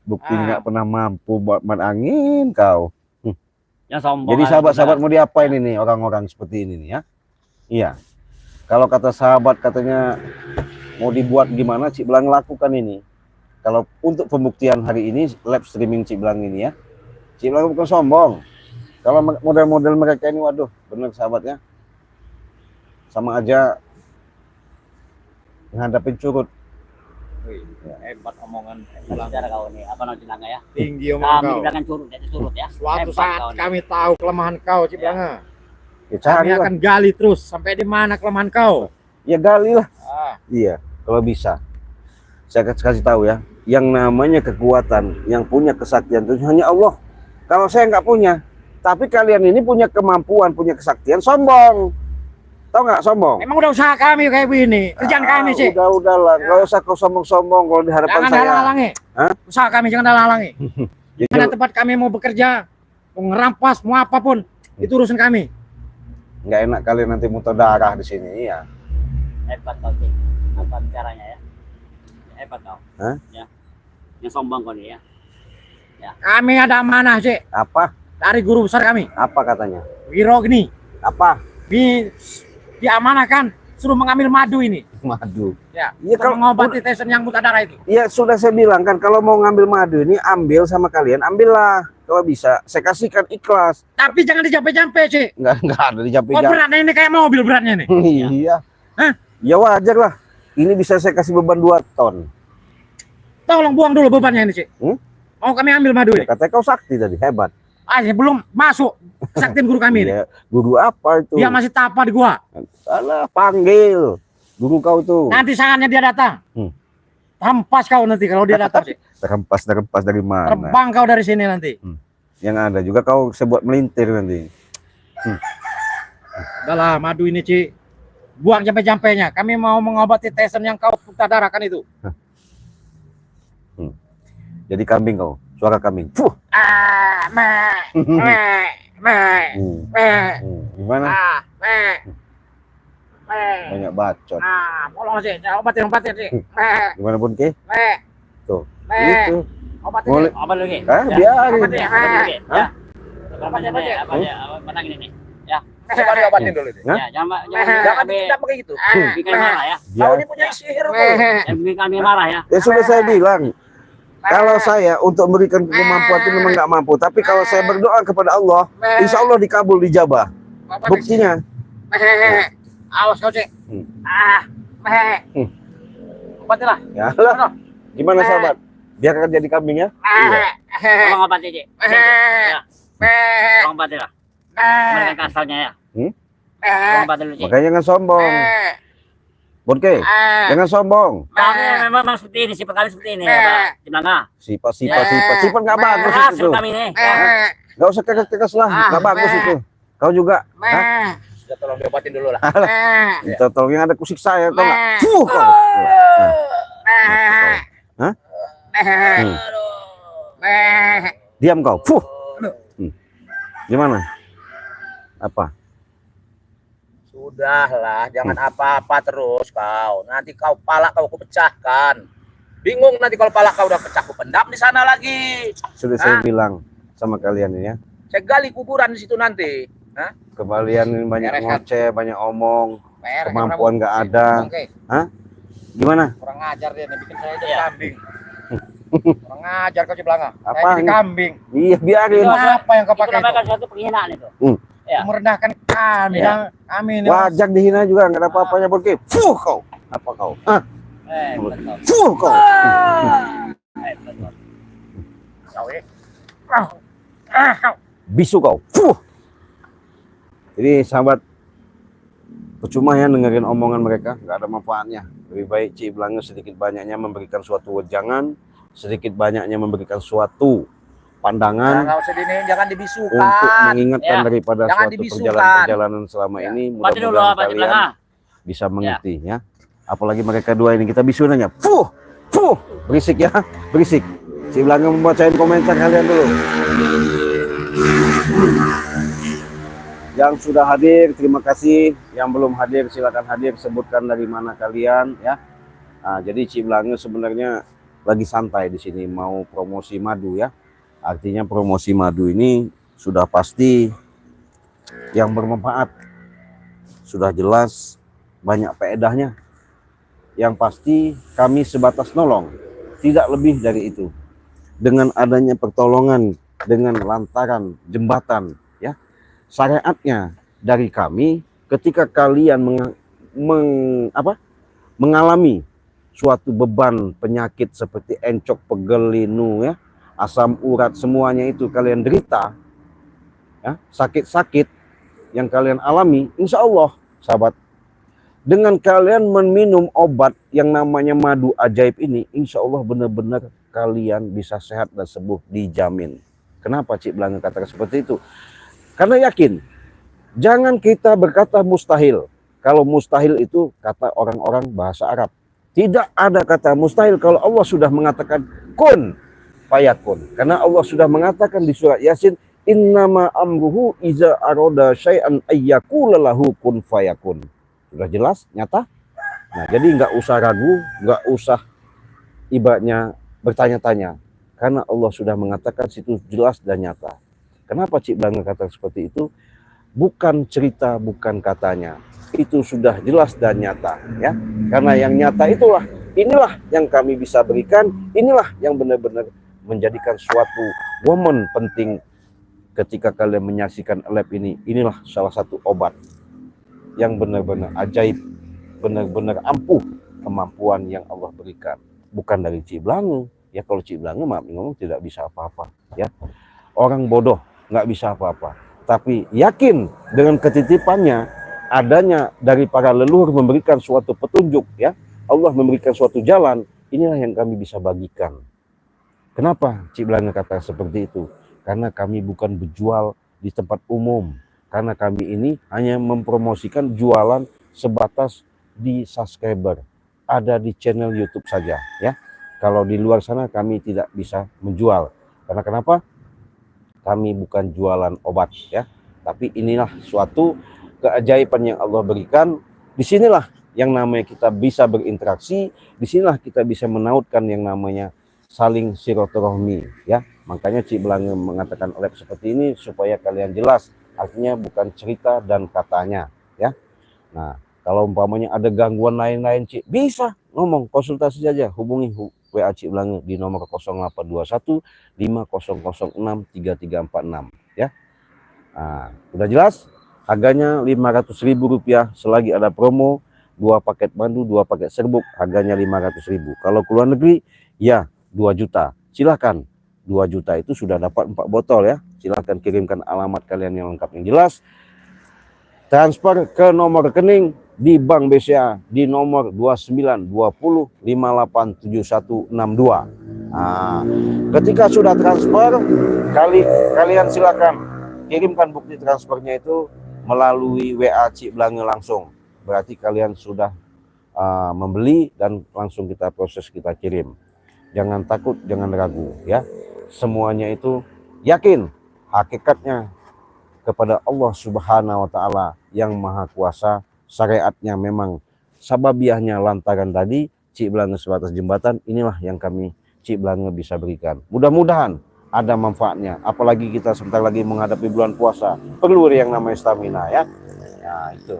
Bukti Ah. nggak pernah mampu buat bat angin kau. Yang sombong. Jadi aja sahabat-sahabat sudah. mau diapain ini orang-orang seperti ini nih ya? Iya. Kalau kata sahabat katanya mau dibuat gimana, Cik Blang lakukan ini. Kalau untuk pembuktian hari ini live streaming Cik Blang ini ya, Cik Blang bukan sombong. Kalau model-model mereka ini, waduh, bener sahabatnya, sama aja ngadapin curut. Wih, hebat omongan Bicara kau nih, apa namanya Cilanga ya? tinggi omongan Kami kau. dibilangkan curut, jadi curut ya. Suatu Hebat saat kau nih. kami tahu kelemahan kau, Ciplanga. Ya Kami cari lah, akan gali terus sampai di mana kelemahan kau. ya gali lah. Ah, Iya, kalau bisa. Saya kasih tahu ya, yang namanya kekuatan, yang punya kesaktian itu hanya Allah. Kalau saya nggak punya, tapi kalian ini punya kemampuan, punya kesaktian, sombong. Tahu nggak sombong? emang udah usaha kami kayak begini, kerjaan kami sih. Udahlah, nggak usah kau sombong-sombong kalau di hadapan Jangan saya. halang-halangi. Hah? Usaha kami jangan halang-halangi. Jadi, Ada tempat kami mau bekerja, mau ngerampas, mau apapun, itu urusan kami. nggak enak kalian nanti muter darah di sini, iya. Hebat kau sih. Apa bicaranya ya? Hebat kau. Hah? Ya. Yang sombong kau nih ya. Kami ada amanah sih Apa? dari guru besar kami, Apa katanya? Wirogni. Apa? Diamanahkan suruh mengambil madu ini. Madu. Ya, Iya, untuk kalau mengobati tesen yang buta darah itu. ya sudah saya bilang kan, kalau mau ngambil madu ini ambil sama kalian, ambillah. Kalau bisa, saya kasihkan ikhlas. Tapi jangan dijampe-jampe sih. Nggak ada di Oh, jampi-jampi. beratnya ini kayak mobil beratnya nih. Iya. Hah? Ya wajar lah. Ini bisa saya kasih beban 2 ton. Tolong buang dulu bebannya ini sih. Mau kami ambil madu Ya, ini. katanya kau sakti tadi, hebat. Belum masuk kesaktian guru kami ini. Ya, guru apa itu? Dia masih tapa di gua. Alah, panggil. Guru kau tuh. Nanti saatnya dia datang. Hempas kau nanti kalau dia datang sih. Terhempas dari mana? Terbang kau dari sini nanti. Yang ada juga kau saya buat melintir nanti. Udahlah, madu ini Ci. Buang jampe-jampenya. Kami mau mengobati tesen yang kau buta darah kan itu. Jadi kambing kau, suara kambing. Fuh. Gimana? Banyak bacot. Tolong sih, obatin sih. Gimana pun ke? Tuh. Meh. Itu. Obatin. Boleh. Apa lagi? Ah, Ya. biarin. Obatin. Apa lagi? Hah? Ya. Apa aja nih? Apa aja? Menang ini nih. Ya. Coba diobatin dulu ini. Hah? Ya, jangan Jangan sampai tidak pakai gitu. bikin marah ya. Kau Biar. ini punya sihir tuh. Yang bikin kami marah ya. Ya sudah saya bilang. Kalau saya untuk memberikan kemampuan itu memang nggak mampu, tapi kalau saya berdoa kepada Allah, insya Allah dikabul, dijabah. Buktinya, Awas kau sih. Obatin lah. ya lah. Gimana sahabat? Biarkan jadi kambing ya. Tolong obati, Cik. Ya. Tolong obati lah. Mereka asalnya ya. Tolong obati dulu, Cik. Makanya jangan sombong. Bonke, jangan sombong. Kami memang seperti ini, sifat kami seperti ini, ya, Pak. Di belakang. Sifat nggak bagus Keras itu. kami nih. Nggak usah keras lah, nggak bagus itu. Kau juga. Hah? Sudah tolong diobatin dulu lah. Kita tolong yang ada kusik saya, tau nggak? Fuh, kau. Hah? Diam kau. Fuh. Gimana? Apa? Sudahlah, jangan apa-apa terus kau. Nanti kau pala kau kupecahkan. Bingung nanti kalau pala kau udah pecah, ku pendam di sana lagi. Sudah saya bilang sama kalian ini ya. Saya gali kuburan di situ nanti. Hah? Kembalian ini banyak Beres, ngoceh, banyak omong, PR, kemampuan nggak ada. Oke. Gimana? Kurang ajar dia nih, bikin saya jadi Iya. kambing. Kurang ajar kau Ciplanga. Saya Apa jadi ini? kambing. Iya, biarin. Apa yang kau Itu pakai namanya itu? suatu penghinaan itu. Ya. Merendahkan kami. Iya. Yang kami ini. Wajar dihina juga, nggak ada apa-apanya Bonke. Fuh kau. Apa kau? Betul. Fuh kau. Betul. Kau ini. Bisu kau. Fuh. Jadi sahabat, percuma ya dengerin omongan mereka, nggak ada manfaatnya. Lebih baik Cik Belanga sedikit banyaknya memberikan suatu wejangan, sedikit banyaknya memberikan suatu pandangan Jangan usah jangan dibisukan. untuk mengingatkan Ya. daripada Jangan suatu dibisukan. perjalanan selama Ya. ini. Baca dulu Mudah-mudahan apa di kalian belakang. bisa mengerti ya. Apalagi mereka dua ini kita bisuin aja. Fuh, fuh, berisik ya, berisik. Cik Belanga membacain komentar kalian dulu. Yang sudah hadir, terima kasih. Yang belum hadir, silakan hadir. Sebutkan dari mana kalian, ya. Nah, jadi Cik Belanga sebenarnya lagi santai di sini, mau promosi madu, ya. Artinya promosi madu ini sudah pasti yang bermanfaat, sudah jelas banyak faedahnya. Yang pasti kami sebatas nolong, tidak lebih dari itu. Dengan adanya pertolongan, dengan lantaran jembatan, ya. syariatnya dari kami ketika kalian mengalami suatu beban penyakit seperti encok, pegel, linu, ya, asam urat, semuanya itu kalian derita, ya, sakit-sakit yang kalian alami, insya Allah, sahabat, dengan kalian meminum obat yang namanya madu ajaib ini, insya Allah benar-benar kalian bisa sehat dan sembuh, dijamin. Kenapa Cik Belanga katakan seperti itu? Karena yakin. Jangan kita berkata mustahil. Kalau mustahil itu kata orang-orang bahasa Arab. Tidak ada kata mustahil kalau Allah sudah mengatakan kun fayakun. Karena Allah sudah mengatakan di surat Yasin, innama amruhu iza aroda syai'an ayyakula lahu kun fayakun. Sudah jelas, nyata. Nah, jadi nggak usah ragu, nggak usah ibaratnya bertanya-tanya. Karena Allah sudah mengatakan situ jelas dan nyata. Kenapa Cik Belanga kata seperti itu? Bukan cerita, bukan katanya. Itu sudah jelas dan nyata, ya. Karena yang nyata inilah yang kami bisa berikan, inilah yang benar-benar menjadikan suatu momen penting ketika kalian menyaksikan lab ini. Inilah salah satu obat yang benar-benar ajaib, benar-benar ampuh kemampuan yang Allah berikan. Bukan dari Cik Belanga. Ya kalau Cik Belanga maaf ngomong tidak bisa apa-apa, ya. Orang bodoh nggak bisa apa-apa. Tapi yakin dengan ketitipannya, adanya dari para leluhur memberikan suatu petunjuk, ya. Allah memberikan suatu jalan, inilah yang kami bisa bagikan. Kenapa Cik Belanga kata seperti itu? Karena kami bukan berjual di tempat umum. Karena kami ini hanya mempromosikan jualan sebatas di subscriber. Ada di channel YouTube saja, ya. Kalau di luar sana kami tidak bisa menjual. Karena kenapa? Kami bukan jualan obat, ya. Tapi inilah suatu keajaiban yang Allah berikan. Disinilah yang namanya kita bisa berinteraksi. Disinilah kita bisa menautkan yang namanya saling silaturahmi, ya. Makanya Cik Belanga mengatakan lab seperti ini supaya kalian jelas. Artinya bukan cerita dan katanya, ya. Nah, kalau umpamanya ada gangguan lain-lain, Cik, bisa ngomong, konsultasi saja, hubungi WA Cik Belanga di nomor 0821 5006 3346, ya. Nah, udah jelas? Harganya Rp500.000 selagi ada promo, 2 paket mandu, 2 paket serbuk, harganya Rp500.000. Kalau keluar negeri, ya 2 juta. Silakan. 2 juta itu sudah dapat 4 botol, ya. Silahkan kirimkan alamat kalian yang lengkap yang jelas. Transfer ke nomor rekening di Bank BCA di nomor 2920587162. Nah, ketika sudah transfer, kalian silakan kirimkan bukti transfernya itu melalui WA Cik Belanga langsung. Berarti kalian sudah membeli dan langsung kita proses, kita kirim. Jangan takut, jangan ragu, ya. Semuanya itu yakin hakikatnya kepada Allah Subhanahu wa Ta'ala yang Maha Kuasa. Syariatnya memang sababiahnya lantaran tadi Cik Belanga sebatas jembatan. Inilah yang kami Cik Belanga bisa berikan. Mudah-mudahan ada manfaatnya. Apalagi kita sebentar lagi menghadapi bulan puasa, perlu yang namanya stamina, ya. Ya itu.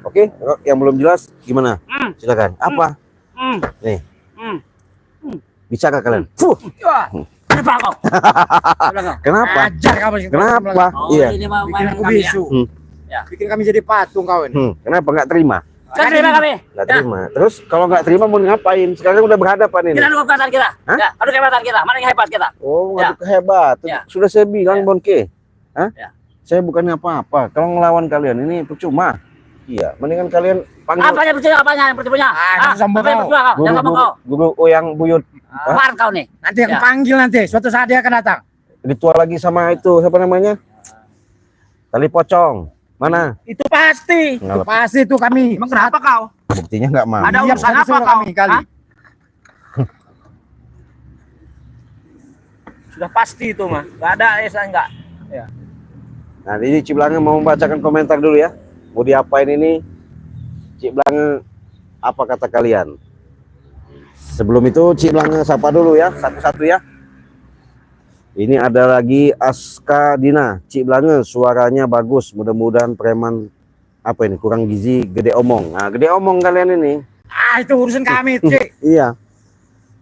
Oke, yang belum jelas gimana? Silakan. Apa? Nih. Bicara kalian. Kenapa kau? Kenapa? Ajar kamu sih. Kenapa? Oh, Iya. ini mau Bikin main aku kami ya. bisu. Ya. Bikin kami jadi patung kau ini. Kenapa nggak terima? Kan terima kami. Nggak terima. Terus kalau nggak terima mau ngapain? Sekarang udah berhadapan ini. Kita adu kekuatan kita. Hah? Ya, adu kekuatan kita. Mana yang hebat kita? Oh, Ya. ngadu kehebat. Ya. Sudah saya bilang, Ya. Bonke. Hah? Ya. Saya bukannya apa-apa. Kalau ngelawan kalian ini percuma. Iya, mendingan kalian panggil Apanya percaya, apanya yang percaya? sombong Apa yang kau. percaya kau? Jangan sombong kau. guru Oyang Buyut. Apaan kau nih? Nanti aku Ya. panggil nanti. Suatu saat dia akan datang. Ritual lagi sama itu, siapa namanya? Tali pocong. Mana? Itu pasti. Nggak Itu pasti itu kami. Emang kenapa kau? Buktinya nggak mau. Ada Siap urusan satu apa suruh kau? kami kali. Hah? Sudah pasti itu mah. Gak ada Esa enggak. Nah, ini Cik Belanga mau membacakan komentar dulu, ya. Mau diapain ini? Cik Belanga, apa kata kalian? Sebelum itu Cik Belanga sapa dulu, ya, satu-satu, ya. Ini ada lagi Aska Dina. Cik Belanga suaranya bagus. Mudah-mudahan preman apa ini kurang gizi, gede omong. Nah, gede omong kalian ini. Itu urusan kami, Cik. Iya.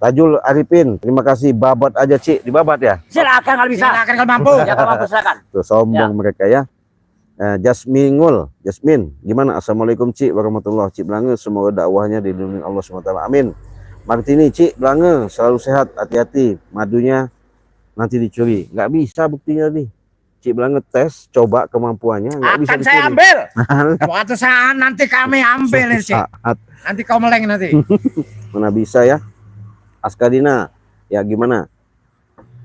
Tajul Arifin, terima kasih. Babat aja Cik, dibabat ya. Silakan kalau bisa. Silakan kalau mampu. Ya kalau mampu silakan. Tuh sombong mereka ya. Jasmine, gimana? Assalamualaikum Cik warahmatullahi. Cik Belanga, semoga dakwahnya dilindungi Allah SWT. Amin. Martini, Cik Belanga, selalu sehat, hati-hati. Madunya nanti dicuri. Nggak bisa buktinya nih. Cik Belanga tes, coba kemampuannya, nggak bisa Akan dicuri. saya ambil. Waktu saat nanti kami ambil sih. Saat Nanti kau meleng nanti. mana bisa ya. Askadina, ya gimana?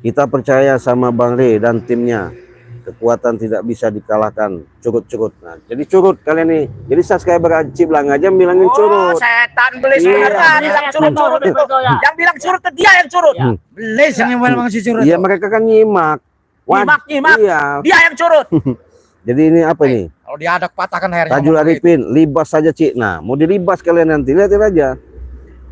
Kita percaya sama Bang Re dan timnya. Kekuatan tidak bisa dikalahkan. Curut-curut. Nah, jadi curut kalian nih. Jadi subscriber Cik Belanga aja bilangin curut. Setan belis Iya. beneran. Bilang curut-curut itu. Yang bilang curut itu dia yang curut. Ya. Beli sini bang si curut. Iya mereka kan nyimak. Nyimak. Iya. Dia yang curut. Jadi ini apa nih? Kalau diaduk patahkan airnya. Tajul Arifin, libas saja Cik. Nah, mau dilibas kalian nanti, lihatin aja.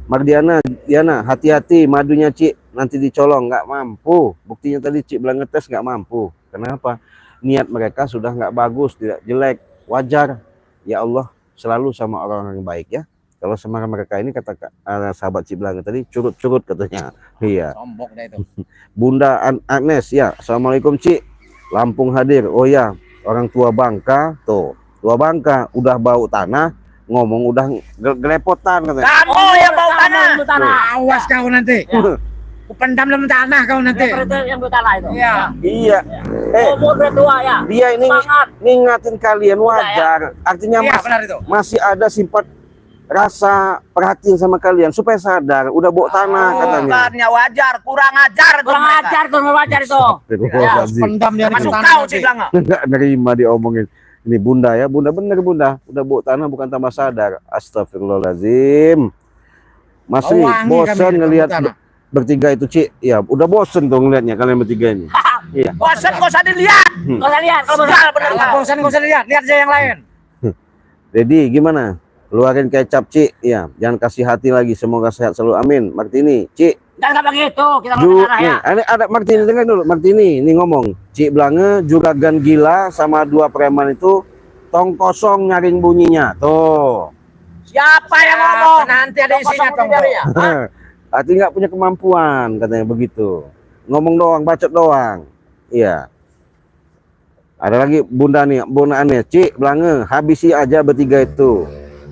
Mardiana, Diana, hati-hati madunya Cik, nanti dicolong, nggak mampu. Buktinya tadi Cik Belanga tes nggak mampu. Kenapa? Niat mereka sudah nggak bagus, tidak jelek, wajar. Ya Allah selalu sama orang-orang baik ya. Kalau sama mereka ini kata sahabat Cik Belanga tadi curut-curut katanya. Iya. Sombong dah itu. Bunda Agnes ya, Assalamualaikum Cik. Lampung hadir. Oh ya, orang tua Bangka tuh, tua Bangka udah bau tanah, ngomong udah gelepotan katanya. Kamu yang bau tanah. Awas kau nanti. Ku pendam dalam tanah kau nanti. Yang gue tanah itu. Iya. Iya. Umur tua ya. Dia ini Semangat. ngingatin kalian wajar. Artinya Iya benar itu. masih ada sifat rasa perhatian sama kalian supaya sadar udah bau tanah katanya. Bukannya wajar, kurang ajar. itu Kurang mereka. ajar tuh, wajar itu. Astagfirullahaladzim. Pendam dia Masuk di kau tanah sih nanti. Belanga. Nggak nerima diomongin. Ini bunda ya, bunda bener bunda. Udah bau tanah bukan tambah sadar. Astagfirullahaladzim. Masih Wangi bosan kami ngelihat tanah. bertiga itu Cik. Ya udah bosen tuh ngelihatnya kalian bertiga ini. Iya. Bosan kau usah dilihat. Kau usah lihat kalau Sial bener Kalau kau. bosan kau usah lihat aja yang lain. Jadi gimana? Keluarin kecap Cik. Ya, jangan kasih hati lagi. Semoga sehat selalu. Amin. Martini, Cik. jangan begitu. Kita ngomong tanah ya. Nih, ada Martini dengar dulu. Martini, ini ngomong. Cik Belanga juragan gila sama dua preman itu tong kosong nyaring bunyinya. Tuh. Siapa yang ngomong? Nanti ada isinya Kosong tong. jarinya. Artinya nggak punya kemampuan katanya begitu. Ngomong doang, bacot doang. Iya. Ada lagi bunda nih, bunda aneh. Cik Belanga, habisi aja bertiga itu.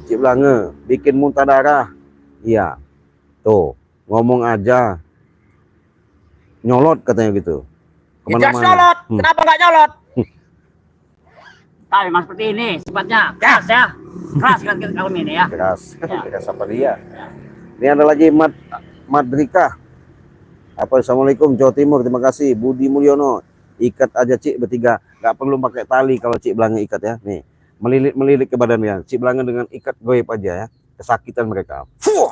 Cik Belanga, bikin muntah darah. Iya. Tuh, ngomong aja. Nyolot katanya gitu. Jas nyolot. Kenapa nggak nyolot? Tapi memang seperti ini sifatnya. Keras ya. Keras kan kita kalau ini ya. Keras. Ya. Keras apa dia? Ini ada lagi Madrika. Apa Assalamualaikum Jawa Timur, terima kasih. Budi Mulyono, ikat aja Cik bertiga, nggak perlu pakai tali kalau Cik Belanga ikat ya. Nih, melilit ke badannya. Cik Belanga dengan ikat goib aja ya, kesakitan mereka. Fuh.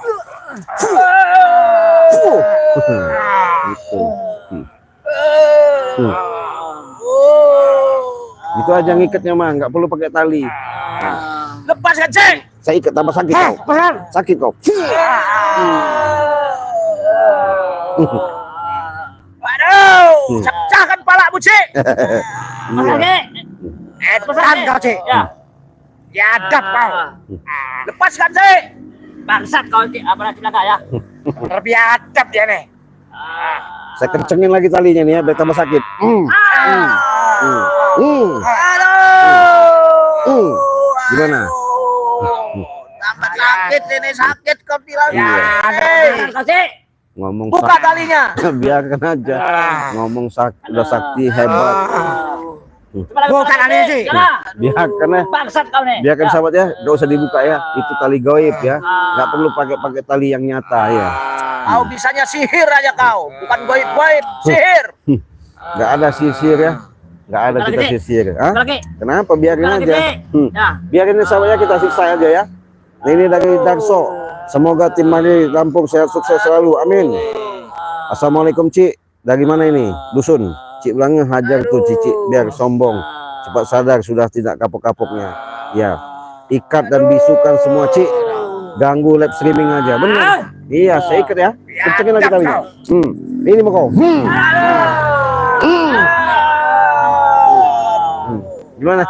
Gitu. Gitu aja ngikatnya mah, nggak perlu pakai tali. Lepaskan Cik. Saya ikat tambah sakit kau. Sakit kau. Waduh, pecahkan palamu Cik. Mas lagi. Pesan kau Cik. Ya. Diadap kau. Lepaskan Cik. Bangsat kau apa lagi ya. Lebih adab dia nih. Saya kencengin lagi talinya nih ya, biar tambah sakit. Aduh. Gimana? Tambah sakit ini, sakit kau bilang. Iya. Hei, Kasih. Ngomong buka talinya. biarkan aja. Ngomong udah sakti hebat. Bukan tali Cik. Biarkan ya. Bangsat kau nih. Biarkan sahabat ya, gak usah dibuka ya. Itu tali gaib ya. Nggak perlu pakai tali yang nyata ya. Kau bisanya sihir aja kau, bukan goib-goib, sihir. Nggak ada sisir ya. Nggak ada Lagi, kita Cik. sisir. Hah? Lagi. Kenapa? Biarin Lagi, aja. Cik. Ya. Biarin sahabatnya kita siksa aja ya. Nah, ini dari Darso. Semoga tim Mari Lampung sehat sukses selalu. Amin. Assalamualaikum Cik. Dari mana ini? Dusun. Cik Belanga hajar tuh Cici biar sombong. Cepat sadar sudah tidak kapok-kapoknya. Ya. Ikat dan bisukan semua Cik. Ganggu live streaming aja. Benar. Iya, saya ikat ya. Kencengin lagi talinya. Ini mau kau. Gimana?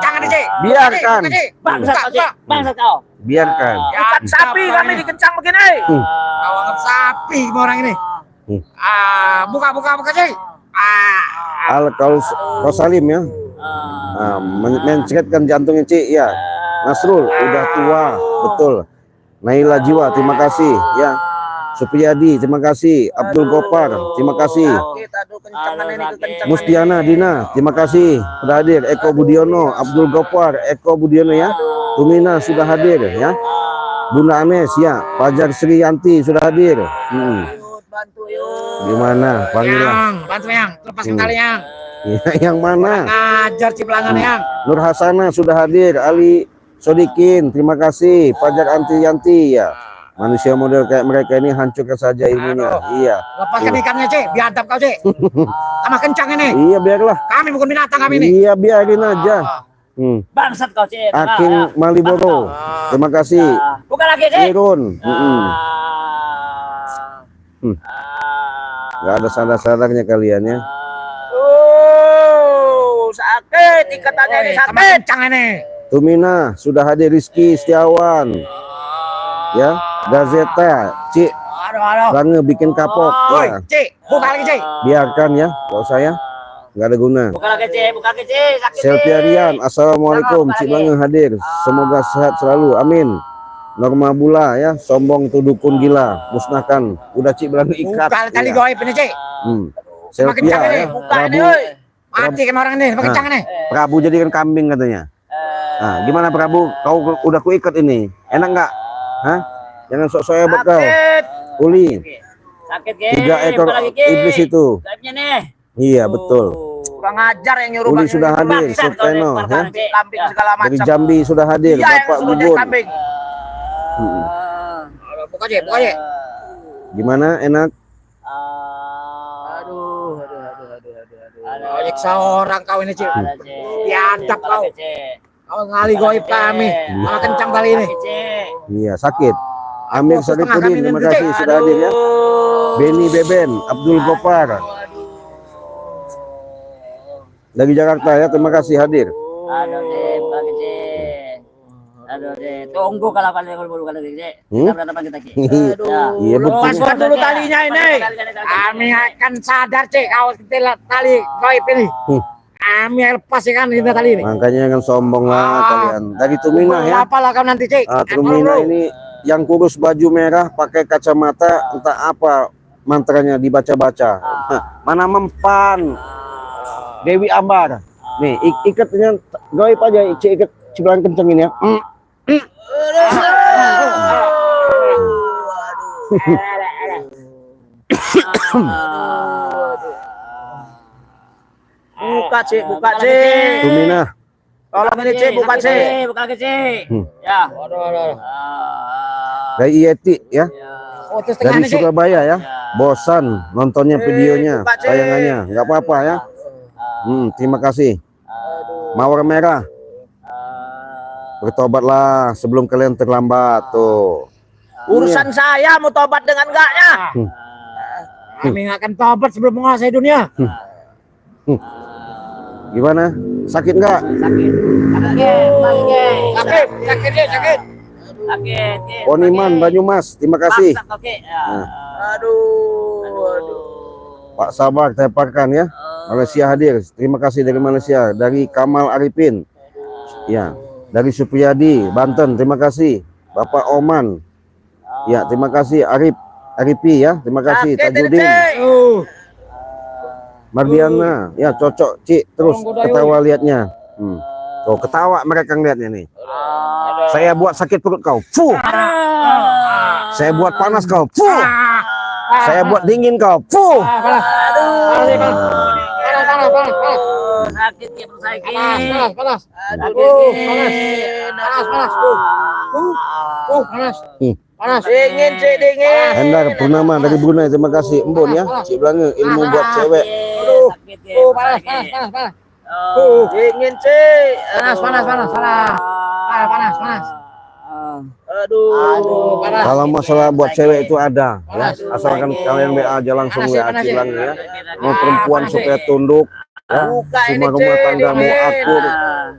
Jangan Cik. Biarkan. Bangsat kau, Cik. Bangsat kau. biarkan. Ikan sapi kami dikencang begini. Kau anggap sapi sama orang ini. Buka Cik. Kalau Salim ya, mencekatkan jantungnya Cik ya. Nasrul udah tua, betul. Naila Jiwa, terima kasih ya. Supriyadi, terima kasih. Abdul Gopar, terima kasih. Sakit, aduh kencangan ini kekencangan. Mustiana Dina, terima kasih sudah hadir. Eko Budiono, Abdul Gopar, Eko Budiono ya. Tumina sudah hadir ya. Bunda Anes ya. Fajar Sriyanti sudah hadir. Bantu yuk. Gimana? Panggil Yang, bantu yang, lepaskan tali yang. yang mana? Ngajar Cipelangan yang. Nur Hasana sudah hadir. Ali Sodikin, terima kasih. Fajar Antiyanti ya. Manusia model kayak mereka ini hancurkan saja ilmunya. Iya. Lepaskan ikannya Cik, biadab kau Cik. Sama kencang ini. Iya biarlah. Kami bukan binatang kami ini. Iya biarin aja. Bangsat kau, Cik. Aking Maliboro, terima kasih. Buka lagi, Cik. Irun, nggak ada sadar-sadarnya kalian ya. Sakit ikatannya ini Sama sakit. kencang ini. Tumina sudah hadir. Rizky Setiawan ya. Gazeta Cik Aduh. Lange bikin kapok Woi, ya. Cik, buka lagi Cik. Biarkan ya, nggak usah ya, nggak ada guna. Buka lagi, Cik. Buka lagi, Cik. Sakit, Cik. Selfie Rian, assalamualaikum. Cik Lange hadir, semoga sehat selalu, amin. Norma Bula ya, sombong tuh dukun gila, musnahkan. Udah Cik Lange ikat. Buka tali ya. goib ini Cik. Selfie kencang ini, ya, Buka ini, Prabu, oi. Mati kan orang ini, sama kencang ini. Prabu jadikan kambing katanya. Nah, gimana Prabu? Kau udah kuikat ini, enak nggak? Hah? Jangan sok-sok hebat kau. Sakit. Uli, Sakit, Cik. 3 ekor Buka lagi, Cik. iblis itu. Gaibnya nih. Iya betul. Kurang ajar yang nyuruh Uli Bang sudah Yudi. hadir. Bangsat kau, Cik. Supeno Buka ya. lagi, Cik. Kambing segala Dari macam. Jambi sudah hadir. Iya yang Bapak suruh jadi Bubun. kambing. Buka Cik, buka Cik. Gimana? Enak? Aduh. Nyiksa orang kau ini Cik. Ada, Cik. Biadab Buka kau. lagi, Cik. Kau ngali goib kami. Sama kencang kali ini. Buka lagi, Cik. Iya sakit. Amir Fokus tengah Saripudin, kami terima ini, kasih Cik. sudah hadir ya. Beni Beben, Abdul Gopar dari Jakarta ya, terima kasih hadir. Aduh, Cik. Buka lagi, Cik. Aduh, Cik. Tunggu kalau kalian buka lagi, Cik. Hmm? Kita berantem kita, Cik. Ya. Iya betul. Lepaskan dulu talinya ini. Kami akan sadar Cik, kau tali goib ini. Kami lepas kan ini tali ini. Makanya jangan sombong lah kalian. Dari Tumina ya. Apalah kau nanti Cik. Tumina ini yang kurus baju merah pakai kacamata, entah apa mantranya dibaca-baca. Mana mempan. Dewi Ambar. Nih ikatnya goib aja, ikat cibilan kencengin ya. Buka Cik, buka Cik. Tumina. Tolong ini Cik, buka Cik. Buka lagi, Cik. Ya. Dari Yeti ya. Oh, terus tengah Dari nih Cik. Surabaya ya. Bosan nontonnya videonya, buka, Cik. tayangannya. Nggak apa-apa ya. Terima kasih. Mawar merah. Bertobatlah sebelum kalian terlambat tuh. Urusan saya mau tobat dengan enggaknya. Kami nggak akan tobat sebelum menguasai dunia. Gimana? Sakit nggak? Sakit. Sakit, Sakit Cik, sakit. Sakit. Poniman Banyumas, terima kasih. Oke. Aduh. Pak Sabar teparkan ya. Malaysia hadir. Terima kasih dari Malaysia. Dari Kamal Arifin. Ya. Dari Supriyadi, Banten. Terima kasih. Bapak Oman. Ya, terima kasih. Arifi ya. Terima kasih. Sakit ini, Tajudin. Cik. Mardiana. Ya, cocok Cik. Terus ketawa liatnya. Tuh, ketawa mereka ngeliatnya nih. Saya buat sakit perut kau. Fuh. Saya buat panas kau. Fuh. Saya buat dingin kau. Fuh. Sakit ya, perut sakit. Panas. Panas. Dingin Cik, dingin. Hendar Purnama dari Brunei, terima kasih. Embun ya, Cik Blange, ilmu buat cewek. Sakit ya. Panas. Dingin Cik. Panas. Aduh. Panas. Kalau masalah buat cewek itu ada, ya. Asalkan kalian WA aja langsung WA Cik Blange ya. Mau perempuan supaya tunduk, ya. Buka ini, Semua rumah Cik, tangga mau dingin. akur,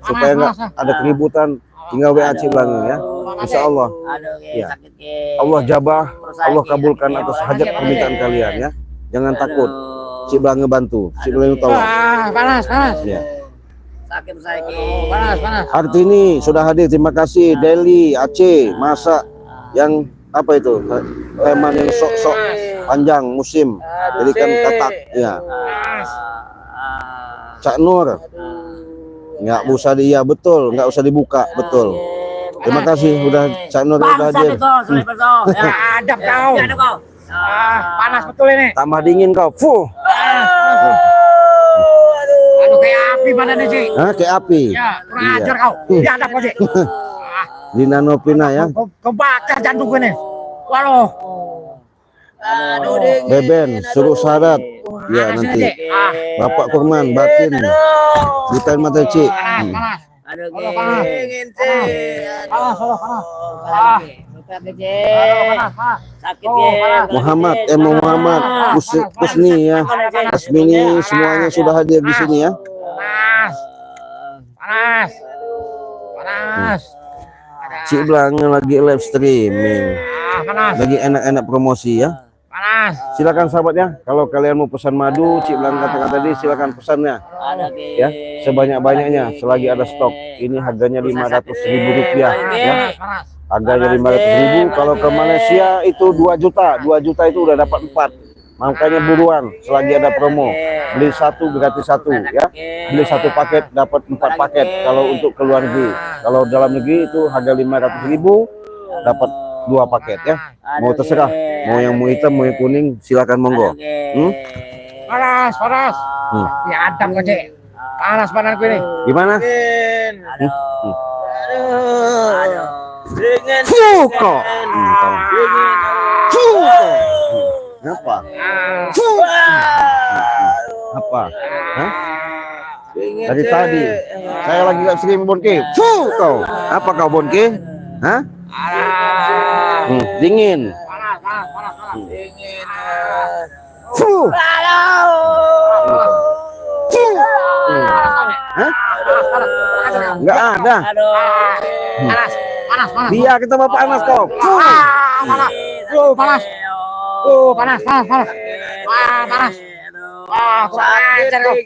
supaya nggak ada keributan. tinggal WA Cik Belanga ya. Insya Allah Aduh, Ya. sakit ke. Allah jabah, Allah Sakit, kabulkan sakit. atas hajat permintaan kalian ya. Jangan takut, Aduh. Cik Belanga bantu, Cik Belanga tolong. Panas, panas. Ya. Sakit sakit. Panas, panas. Artini sudah hadir, terima kasih. Deli, Aceh, Masa yang apa itu? Teman yang sok-sok panjang musim, jadikan katak. Ya. Cak Nur, nggak usah dia betul, nggak usah dibuka betul. Terima kasih udah Cak Nur udah Bangsa hadir. itu, sniper tuh. Ya. Adab kau. Ya, ada kau. Panas betul ini. Tambah dingin kau. Fuh. Aduh kayak api badannya Cik. Hah, kayak api. Ya, kurang Iya. ajar kau. Diadap kau Cik. Di Nanopina ya. Kau bakar jantung gue nih. Waduh. Aduh, Beben, suruh syarat. Ya Panas ini, nanti. Cik. Bapak Kurman, batin. Butain mata Cik. Panas, panas. Aduh, Aduh, panas. Panas, panas. Ah. Suka kecil. Aduh, panas, panas. Sakit Oh, ya. panas. Muhammad, Muhammad, Kusni ya. Asmini semuanya sudah hadir di sini ya. Panas. Panas. Panas. Cik Belanga lagi live streaming. Panas. Lagi enak-enak promosi ya. Panas. Silakan sahabat ya. Kalau kalian mau pesan madu, Cik Belanga katakan tadi silakan pesannya Aduh, ya. Sebanyak-banyaknya selagi ada stok. Ini harganya 500.000 rupiah ya. Panas. Harganya 500.000. Kalau ke Malaysia itu 2 juta. 2 juta itu udah dapat 4. Makanya buruan selagi ada promo. Beli satu gratis satu ya. Beli satu paket dapat 4 paket kalau untuk ke luar negeri. Kalau dalam negeri itu harga 500.000 dapat 2 paket ya. Mau terserah. Mau yang mau hitam, mau yang kuning silakan monggo. Panas, panas. Diadap kau Cik. Panas badan gue nih. Gimana? Dingin. Fuh kok. Fuh kok. Apa? Apa? Hah? Dari tadi saya lagi nggak stream Bonke. Fuh kau. Apa kau Bonke? Hah? Dingin. Panas, panas, panas, panas. Dingin. Fuh. Fuh. Hah? Nggak ada. Panas, panas, panas. Biar kita mau panas kau. Fuh. Panas. Panas. Panas, panas, panas. Wah, panas. Wah, kurang ajar kau.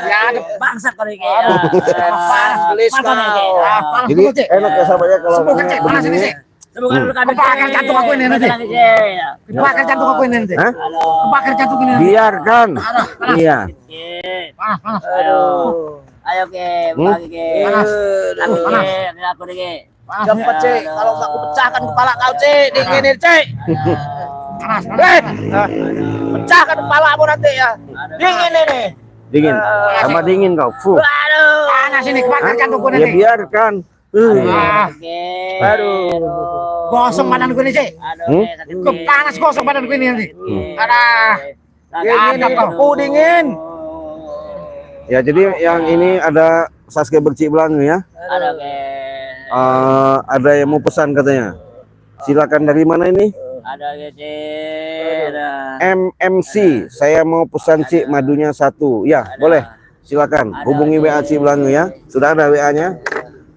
Ya, ada Bangsa kau ini. panas, gelis kau. Panas Jadi betul, Cik. enak ya sahabatnya kalau Sembuh kan, Cik. Panas ini, Cik. Kebakar jantung aku ini nanti. Kebakar jantung aku ini nanti. Hah? Kebakar jantung ini nanti. Biarkan. Iya. Panas, panas. Ayo ke, bagi ke. Panas. Aku Panas. ke, aku ke. Panas, Cepat Cik, kalau nggak aku pecahkan kepala kau Cik, dinginin Cik. panas, panas. Pecahkan kepalamu nanti ya. Dingin ini. Dingin. Sama dingin kau. Fuh. Aduh. Panas ini, kebakar jantungku Ya nanti. biarkan. Ah, Aduh. gosong badanku ini, Cik. Hmm? Panas gosong badanku ini nanti. Ada. Dingin ini aku dingin. Ya jadi yang ini ada subscriber Cik Belanga ya. Ada ke. Ada yang mau pesan katanya. Silakan dari mana ini? Ada ke. MMC. Saya mau pesan Cik madunya 1. Ya boleh. Silakan hubungi WA Cik Belanga ya. Sudah ada WA-nya.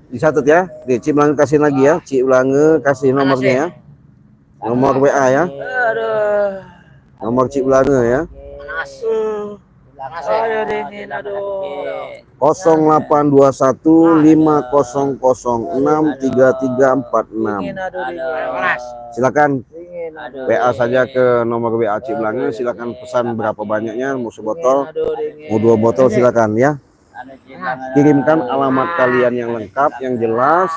Dicatat ya. Di Cik Belanga kasih lagi ya. Cik Belanga kasih nomornya ya. Nomor WA ya. Nomor Cik Belanga ya. Ayo dingin, aduh. 082150063346. Panas. Silakan WA saja ke nomor WA Cik Belanga. Silakan pesan berapa banyaknya, mau sebotol, mau 2 botol silakan ya. Kirimkan alamat kalian yang lengkap, yang jelas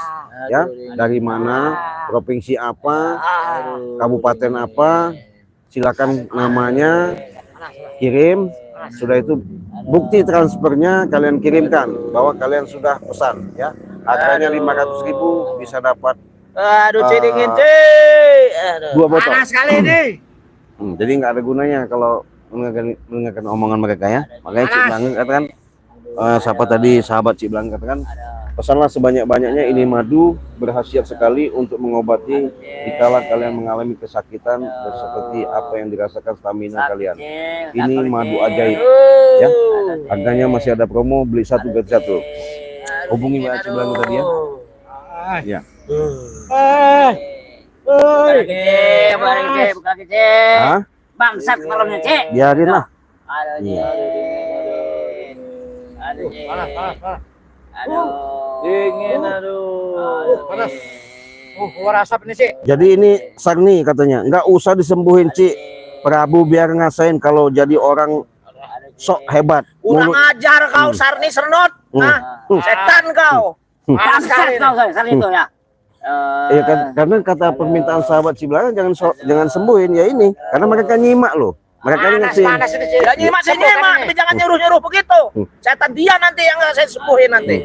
ya. Dari mana, provinsi apa, kabupaten apa, silakan namanya kirim. Sudah itu bukti transfernya kalian kirimkan bahwa kalian sudah pesan ya. Harganya 500.000 bisa dapat Aduh Cik dingin Cik. Aduh. 2 botol. Panas sekali ini. Jadi nggak ada gunanya kalau mendengarkan omongan mereka ya. Makanya Cik Belanga katakan, siapa tadi sahabat Cik Belanga katakan, pesanlah sebanyak-banyaknya, ini madu berkhasiat sekali untuk mengobati dikala kalian mengalami kesakitan seperti apa yang dirasakan stamina kalian. Ini madu ajaib ya. Harganya masih ada promo, beli 1 gratis 1. Hubungi WA Cik Belanga tadi ya. Ya. Bukan kecil. Hah? Bangsat kepalanya, Cek. Biarin lah. Aduh, Iya. Aduh, Cek. Panas. Aduh. Dingin, aduh. Panas. Keluar asap ini, Cik. Jadi ini Sagni katanya, nggak usah disembuhin Cik. Prabu biar ngasain kalau jadi orang sok hebat. Kurang Mulut- ajar kau, Sarni Sernot. Setan kau. Panas Bangsat sekali. kau, Sarni itu ya. Iya kan, karena kata permintaan sahabat Ciblanga jangan sembuhin ya ini, karena mereka nyimak loh. Mereka ngasih. Panas ini, Cik. Ya nyimak sih nyimak, tapi jangan nyuruh-nyuruh begitu. Setan dia nanti yang saya sembuhin nanti.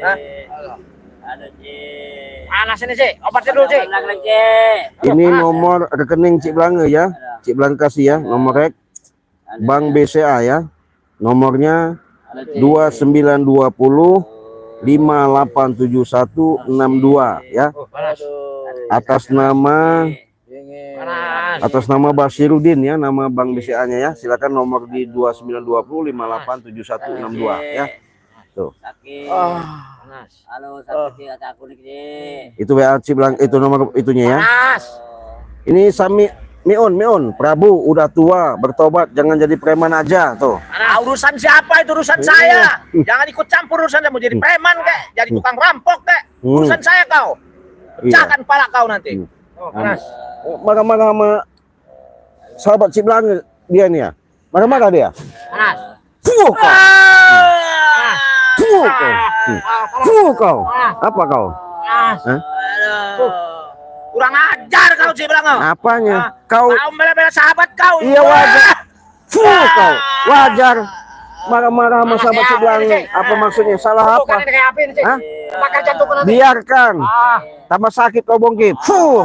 Hah? Aduh, Cek. Panas ini, Cik. Obatin dulu, Cik. Ulang lagi, Cek. Ini nomor rekening Ciblanga ya. Ciblanga kasih ya, nomor rek Bank BCA ya. Nomornya 2920 587162 ya. Panas. Atas nama Panas. Basiruddin ya, nama Bank BCA-nya ya. Silakan nomor di 2920 587162 ya. Tuh. Sakit. Panas. Halo, sakit Cek, aku nih, Cek. Itu WA Ciblanga, itu nomor itunya ya. Panas. Ini Sami Mion, Prabu udah tua, bertobat, jangan jadi preman aja tuh. Ah, urusan siapa itu urusan saya. Jangan ikut campur urusan saya. Mau jadi preman kek, jadi tukang rampok kek. Urusan saya kau. Iya. Pecahkan pala kau nanti. Panas. Marah-marah sama sahabat Ciblanga dia nih ya. Marah-marah dia. Panas. Fuh kau. Fuh kau. Fuh kau. Apa kau? Panas. Hah? Kurang ajar kau Ciblanga. Apanya? Kau Kau bela-bela sahabat kau. iya wajar. Fuh kau. Wajar. Marah-marah sama sahabat Ciblanga. Apa maksudnya? Salah Bukan apa? ini kayak apa ini, Cik? Hah? Bakar jantung nanti. Biarkan. Tambah sakit kau bongkit. Fuh.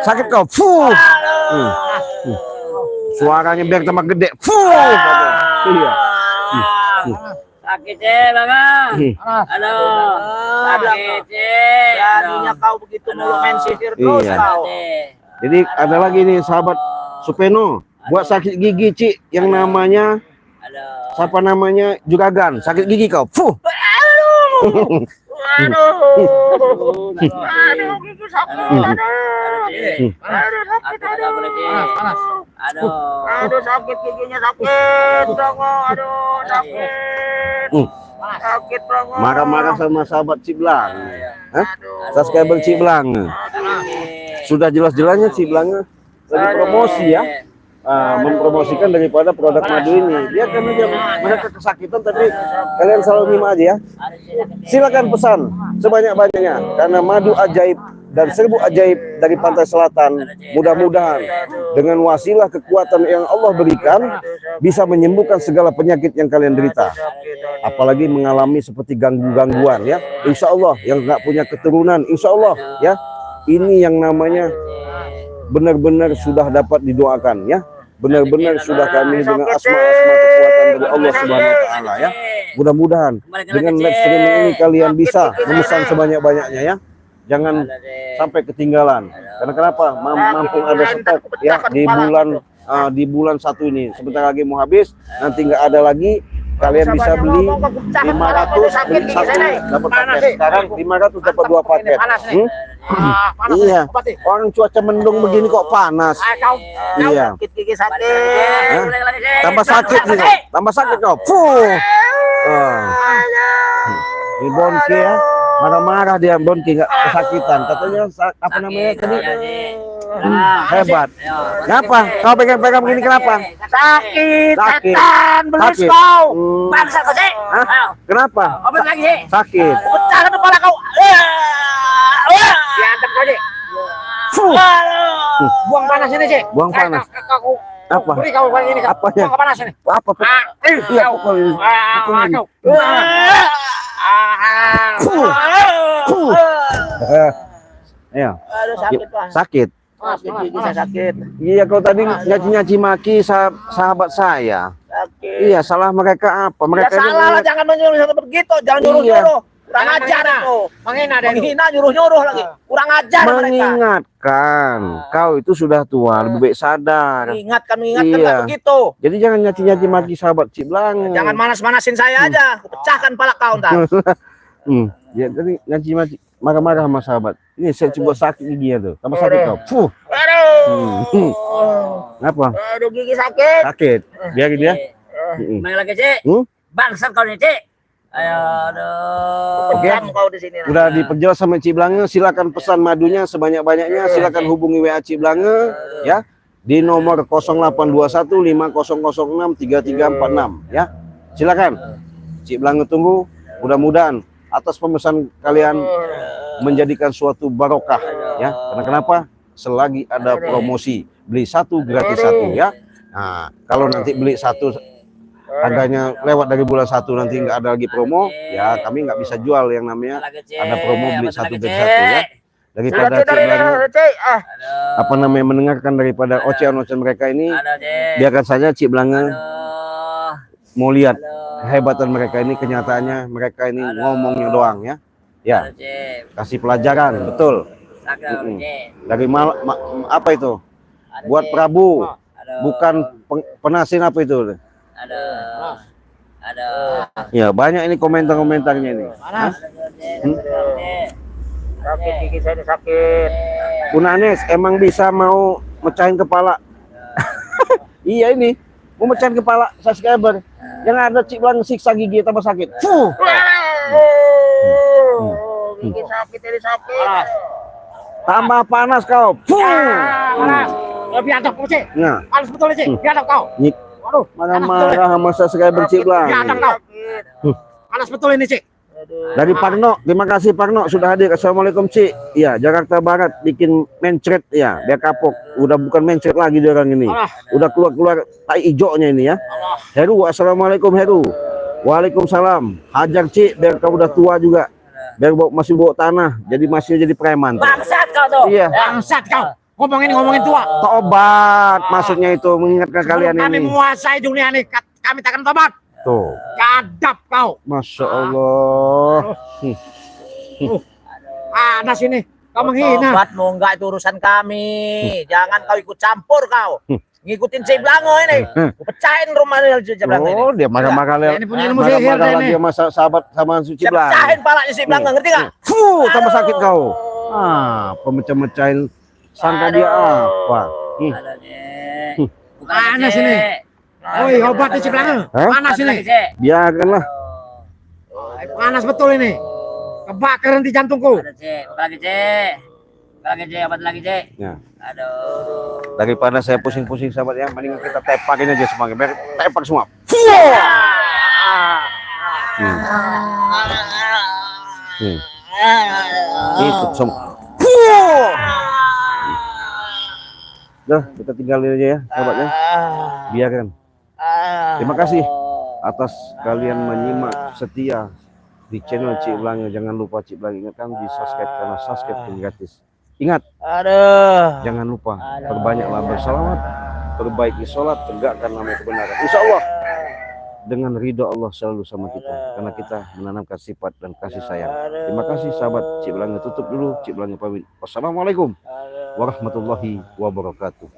Sakit kau. Fuh. Suaranya biar tambah gede. Fuh. Iya. Sakit, Cek, Bang. Panas. Aduh. Sakit, Cek. Jadinya kau begitu mulu main sihir terus Iya. kau. Jadi ada lagi nih sahabat Supeno buat sakit gigi Cik yang namanya Aduh. siapa namanya Juragan, sakit gigi kau. Fuh. Aduh, gigi sakit. Aduh, sakit. Panas. Aduh. Aduh, sakit giginya sakit. Aduh, sakit. Sakit banget. Marah-marah sama sahabat Ciblanga. Hah? Subscriber Ciblanga. Sudah jelas-jelasnya Ciblanga lagi promosi ya. Mempromosikan daripada produk madu ini. Biarkan aja mereka kesakitan tapi kalian selalu nyimak aja ya. Silakan pesan sebanyak-banyaknya karena madu ajaib dan 1000 ajaib dari pantai selatan mudah-mudahan dengan wasilah kekuatan yang Allah berikan bisa menyembuhkan segala penyakit yang kalian derita, apalagi mengalami seperti gangguan ya. Insya Allah yang nggak punya keturunan, insya Allah ya, ini yang namanya benar-benar sudah dapat didoakan ya, benar-benar sudah kami dengan asma-asma kekuatan dari Allah Subhanahu Wa Taala ya. Mudah-mudahan dengan live streaming ini kalian bisa memesan sebanyak-banyaknya ya. Jangan sampai ketinggalan. Karena kenapa? Mampu ada stok ya di bulan 1 ini. Sebentar lagi mau habis, nanti nggak ada lagi. Kalian bisa beli 500 beli satu dapat paket. Sekarang 500 dapat 2 paket. Iya. Orang cuaca mendung begini kok panas. Iya. Gigi sakit. Hah? Tambah sakit nih kok. Tambah sakit kok. Fuh. Ini Bonki ya. Marah-marah dia Bonki nggak kesakitan. Katanya apa namanya tadi? Hebat. Kenapa? Kau pegang-pegang begini kenapa? Sakit. Sakit. Setan, belis Sakit. kau. Bangsat kau, Cek. Hah? Kenapa? Obat lagi, Cek. Sakit. Pecahkan kepala kau. Diantep kau, Cik. Fuh. Buang panas ini, Cik. Buang panas. Kau Apa? beri kau ini. Kau. Apanya? Buang panas ini. Apa? Iya, pukul. Pukulin. Kau. Fuh. Fuh. Ayo. Aduh, sakit, Pak. Sakit. Sakit, gigi saya sakit. Iya, kau tadi nyaci-nyaci maki sahabat saya. Sakit. Iya, salah mereka apa? Ya Mereka salah lah, jangan menyuruh begitu, jangan Iya. nyuruh-nyuruh. Kurang Jangan ajar menghina. itu. Menghina dia. Menghina, nyuruh-nyuruh lagi. Kurang ajar mereka. mengingatkan. Kau itu sudah tua, lebih baik sadar. Mengingatkan Iya. nggak begitu. Jadi jangan nyaci-nyaci maki sahabat Ciblanga. Jangan manas-manasin saya aja. Pecahkan pala kau ntar. Ya tadi nyaci-maki. marah-marah sama sahabat. Ini saya coba sakit giginya tuh. Tambah sakit kau. Fuh. Aduh. Apa? Aduh gigi sakit. Sakit. Biarin dia. Main lagi, Cik. Bangsat kau nih, Cik. Ayo, aduh. Oke. Kau di sini. Udah diperjelas sama Cik Blange, silakan pesan madunya sebanyak-banyaknya, silakan hubungi WA Cik Blange ya di nomor 082150063346 ya. Silakan. Cik Blange tunggu. Mudah-mudahan atas pemesan kalian menjadikan suatu barokah ya. Karena kenapa? Selagi ada promosi beli satu gratis satu ya. Nah, kalau nanti beli satu harganya lewat dari bulan 1 nanti nggak ada lagi promo, ya kami nggak bisa jual yang namanya ada promo beli satu gratis satu ya. Daripada apa namanya mendengarkan daripada ocehan-ocehan mereka ini, biarkan saja Cik Blange mau lihat kehebatan mereka ini, kenyataannya mereka ini ngomongnya doang ya. Ya, kasih pelajaran betul. Dari apa itu? Buat Prabu, bukan penasin apa itu? Ya banyak ini komentar-komentarnya ini. Sakit gigi saya ini sakit. Unanes emang bisa mau mecahin kepala? Iya ini mau mecahin kepala subscriber. Yang ada Cik Blange siksa gigi tambah sakit. Gigi sakit ini sakit. Tambah panas kau. Panas. Biadab kau, Cik. Nah, Panas betul, Cik. Biadab kau. Waduh, marah-marah sama subscriber Cik Blange. biadab kau. Panas betul ini, Cik. Dari Parno, terima kasih Parno sudah hadir. Assalamualaikum Cik. Ya, Jakarta Barat bikin mencret ya, biar kapok. Udah bukan mencret lagi dia orang ini. Udah keluar tai hijaunya ini ya. Heru, assalamualaikum Heru. Waalaikumsalam. Hajar Cik, biar kau udah tua juga. Biar masih bawa tanah, jadi masih jadi preman. Bangsat kau tuh. Iya. Bangsat kau. Ngomongin tua. Tobat maksudnya itu mengingatkan kalian Kami ini. menguasai dunia ini, kami takkan tobat. Tuh. Biadab kau. Masya Allah. Panas ini. Kau menghina. Tobatmu enggak itu urusan kami. Jangan kau ikut campur kau. Ngikutin Cik Blange ini. Pecahin rumahnya Cik Blange ini. Oh, dia marah-marah Ini punya ilmu sihir marah-marah ini. dia masa sahabat sama Suci Blange. Pecahin palanya Cik Blange, ngerti enggak? Fuh, tambah sakit kau. Pemecah-mecahin sangka dia apa? Panas ini. Woi, obat Cik Blange. Panas ini. Biarkanlah. Panas betul ini. Kebakaran di jantungku. Obat lagi, Cik. Ya. Aduh. Daripada saya pusing-pusing sahabat ya, mending kita tepakin aja semuanya. Biar tepak semua. Itu semua. Dah, kita tinggalin aja ya, sahabatnya. Biarkan. Terima kasih atas kalian menyimak setia di channel Cik Blange. Jangan lupa Cik Blange ingatkan di subscribe karena subscribe itu gratis. Ingat, jangan lupa perbanyaklah bersalawat, perbaiki sholat, tegakkan nama kebenaran. Insya Allah dengan ridho Allah selalu sama kita karena kita menanamkan sifat dan kasih sayang. Terima kasih sahabat. Cik Blange tutup dulu. Cik Blange pamit. Wassalamualaikum warahmatullahi wabarakatuh.